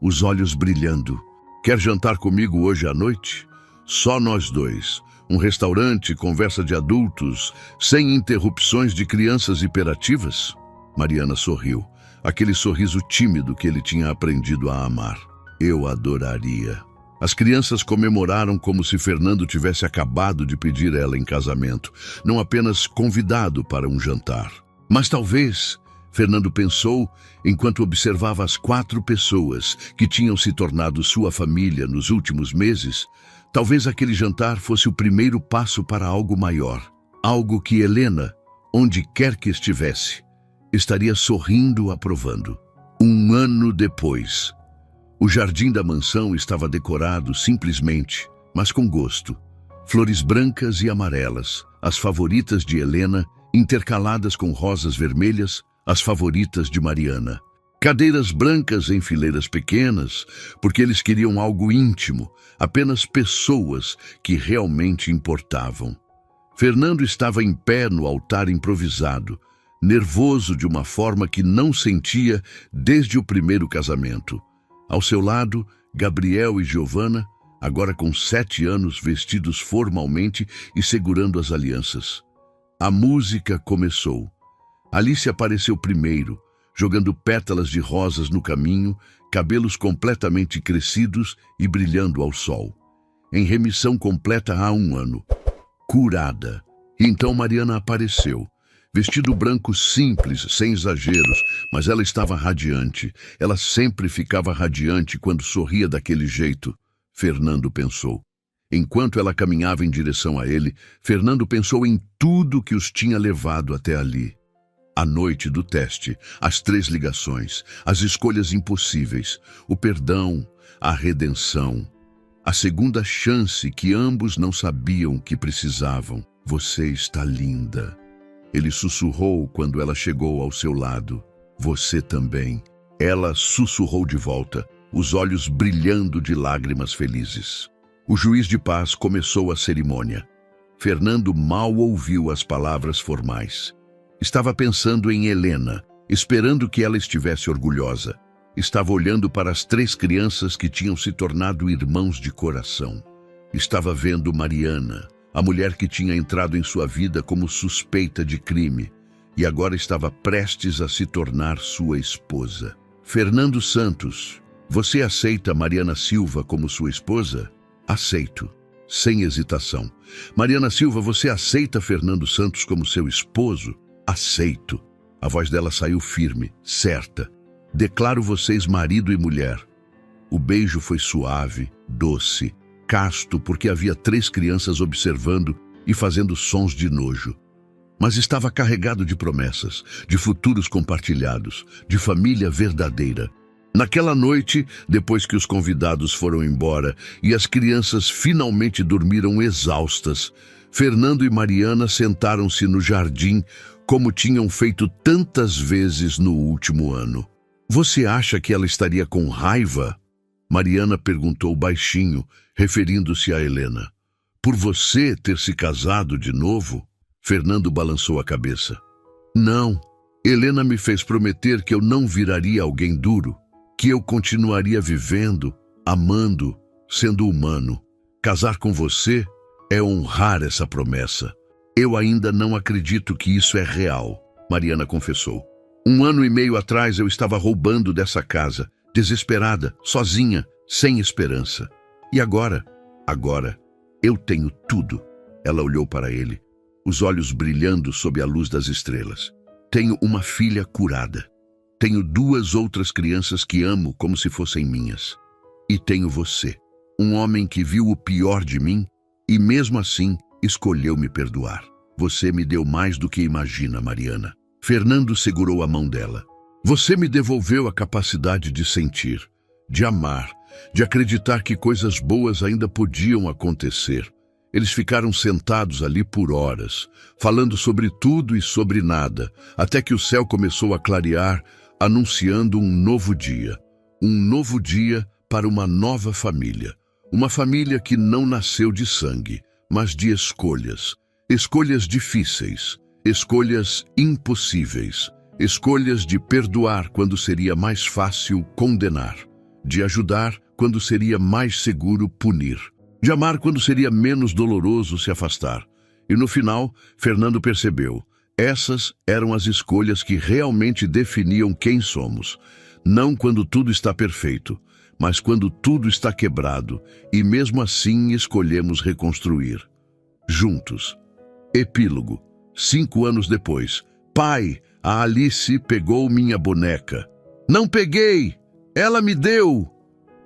os olhos brilhando. Quer jantar comigo hoje à noite? Só nós 2. Um restaurante, conversa de adultos, sem interrupções de crianças hiperativas? Mariana sorriu, aquele sorriso tímido que ele tinha aprendido a amar. Eu adoraria. As crianças comemoraram como se Fernando tivesse acabado de pedir ela em casamento, não apenas convidado para um jantar. Mas talvez, Fernando pensou, enquanto observava as 4 pessoas que tinham se tornado sua família nos últimos meses, talvez aquele jantar fosse o primeiro passo para algo maior, algo que Helena, onde quer que estivesse, estaria sorrindo aprovando. 1 ano depois, o jardim da mansão estava decorado simplesmente, mas com gosto. Flores brancas e amarelas, as favoritas de Helena, intercaladas com rosas vermelhas, as favoritas de Mariana. Cadeiras brancas em fileiras pequenas, porque eles queriam algo íntimo, apenas pessoas que realmente importavam. Fernando estava em pé no altar improvisado, nervoso de uma forma que não sentia desde o primeiro casamento. Ao seu lado, Gabriel e Giovana, agora com 7 anos, vestidos formalmente e segurando as alianças. A música começou. Alice apareceu primeiro, jogando pétalas de rosas no caminho, cabelos completamente crescidos e brilhando ao sol. Em remissão completa há 1 ano. Curada. E então Mariana apareceu. Vestido branco simples, sem exageros, mas ela estava radiante. Ela sempre ficava radiante quando sorria daquele jeito, Fernando pensou. Enquanto ela caminhava em direção a ele, Fernando pensou em tudo que os tinha levado até ali. A noite do teste, as 3 ligações, as escolhas impossíveis, o perdão, a redenção. A segunda chance que ambos não sabiam que precisavam. Você está linda. Ele sussurrou quando ela chegou ao seu lado. Você também. Ela sussurrou de volta, os olhos brilhando de lágrimas felizes. O juiz de paz começou a cerimônia. Fernando mal ouviu as palavras formais. Estava pensando em Helena, esperando que ela estivesse orgulhosa. Estava olhando para as 3 crianças que tinham se tornado irmãos de coração. Estava vendo Mariana, a mulher que tinha entrado em sua vida como suspeita de crime, e agora estava prestes a se tornar sua esposa. Fernando Santos, você aceita Mariana Silva como sua esposa? Aceito, sem hesitação. Mariana Silva, você aceita Fernando Santos como seu esposo? Aceito. A voz dela saiu firme, certa. Declaro vocês marido e mulher. O beijo foi suave, doce, casto, porque havia 3 crianças observando e fazendo sons de nojo. Mas estava carregado de promessas, de futuros compartilhados, de família verdadeira. Naquela noite, depois que os convidados foram embora e as crianças finalmente dormiram exaustas, Fernando e Mariana sentaram-se no jardim como tinham feito tantas vezes no último ano. Você acha que ela estaria com raiva? Mariana perguntou baixinho, referindo-se a Helena. Por você ter se casado de novo? Fernando balançou a cabeça. Não, Helena me fez prometer que eu não viraria alguém duro, que eu continuaria vivendo, amando, sendo humano. Casar com você é honrar essa promessa. Eu ainda não acredito que isso é real, Mariana confessou. 1 ano e meio atrás eu estava roubando dessa casa, desesperada, sozinha, sem esperança. E agora? Agora, eu tenho tudo. Ela olhou para ele, os olhos brilhando sob a luz das estrelas. Tenho uma filha curada. Tenho 2 outras crianças que amo como se fossem minhas. E tenho você, um homem que viu o pior de mim e mesmo assim escolheu me perdoar. Você me deu mais do que imagina, Mariana. Fernando segurou a mão dela. Você me devolveu a capacidade de sentir, de amar, de acreditar que coisas boas ainda podiam acontecer. Eles ficaram sentados ali por horas, falando sobre tudo e sobre nada, até que o céu começou a clarear, anunciando um novo dia. Um novo dia para uma nova família. Uma família que não nasceu de sangue, mas de escolhas. Escolhas difíceis, escolhas impossíveis, escolhas de perdoar quando seria mais fácil condenar, de ajudar quando seria mais seguro punir, de amar quando seria menos doloroso se afastar. E no final, Fernando percebeu, essas eram as escolhas que realmente definiam quem somos. Não quando tudo está perfeito, mas quando tudo está quebrado e mesmo assim escolhemos reconstruir. Juntos. Epílogo. 5 anos depois. Pai, a Alice pegou minha boneca. Não peguei! Ela me deu!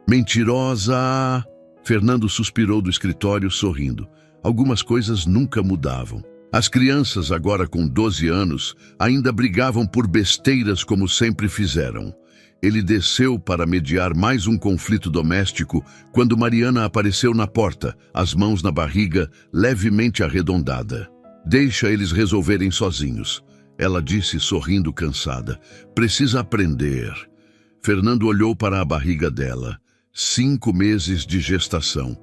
Mentirosa! Fernando suspirou do escritório sorrindo. Algumas coisas nunca mudavam. As crianças, agora com 12 anos, ainda brigavam por besteiras como sempre fizeram. Ele desceu para mediar mais um conflito doméstico quando Mariana apareceu na porta, as mãos na barriga, levemente arredondada. Deixa eles resolverem sozinhos, ela disse sorrindo cansada. Precisa aprender. Fernando olhou para a barriga dela. 5 meses de gestação.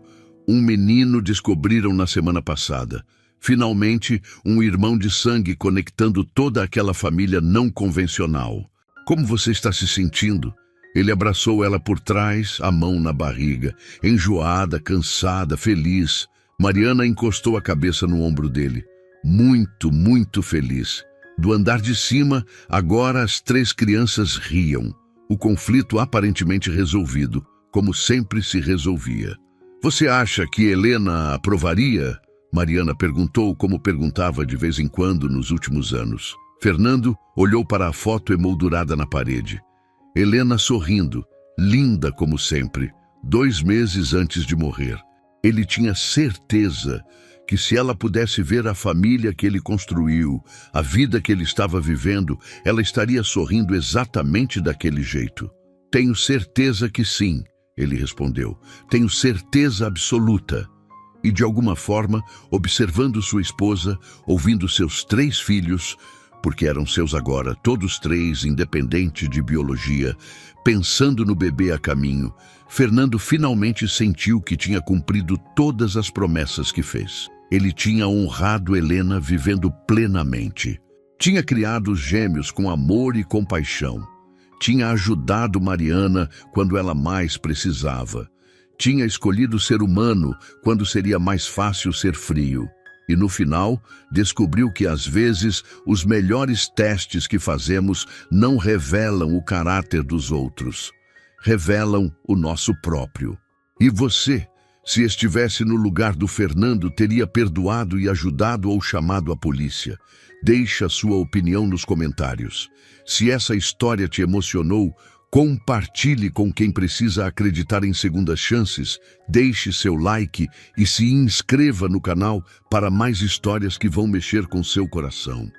Um menino descobriram na semana passada. Finalmente, um irmão de sangue conectando toda aquela família não convencional. Como você está se sentindo? Ele abraçou ela por trás, a mão na barriga, enjoada, cansada, feliz. Mariana encostou a cabeça no ombro dele. Muito, muito feliz. Do andar de cima, agora as 3 crianças riam. O conflito aparentemente resolvido, como sempre se resolvia. Você acha que Helena aprovaria? Mariana perguntou como perguntava de vez em quando nos últimos anos. Fernando olhou para a foto emoldurada na parede. Helena sorrindo, linda como sempre, 2 meses antes de morrer. Ele tinha certeza que se ela pudesse ver a família que ele construiu, a vida que ele estava vivendo, ela estaria sorrindo exatamente daquele jeito. Tenho certeza que sim, Ele respondeu. Tenho certeza absoluta. E de alguma forma, observando sua esposa, ouvindo seus 3 filhos, porque eram seus agora, todos 3, independente de biologia, pensando no bebê a caminho, Fernando finalmente sentiu que tinha cumprido todas as promessas que fez. Ele tinha honrado Helena vivendo plenamente. Tinha criado os gêmeos com amor e compaixão. Tinha ajudado Mariana quando ela mais precisava. Tinha escolhido ser humano quando seria mais fácil ser frio. E no final, descobriu que às vezes os melhores testes que fazemos não revelam o caráter dos outros. Revelam o nosso próprio. E você, se estivesse no lugar do Fernando, teria perdoado e ajudado ou chamado a polícia? Deixe a sua opinião nos comentários. Se essa história te emocionou, compartilhe com quem precisa acreditar em segundas chances, deixe seu like e se inscreva no canal para mais histórias que vão mexer com seu coração.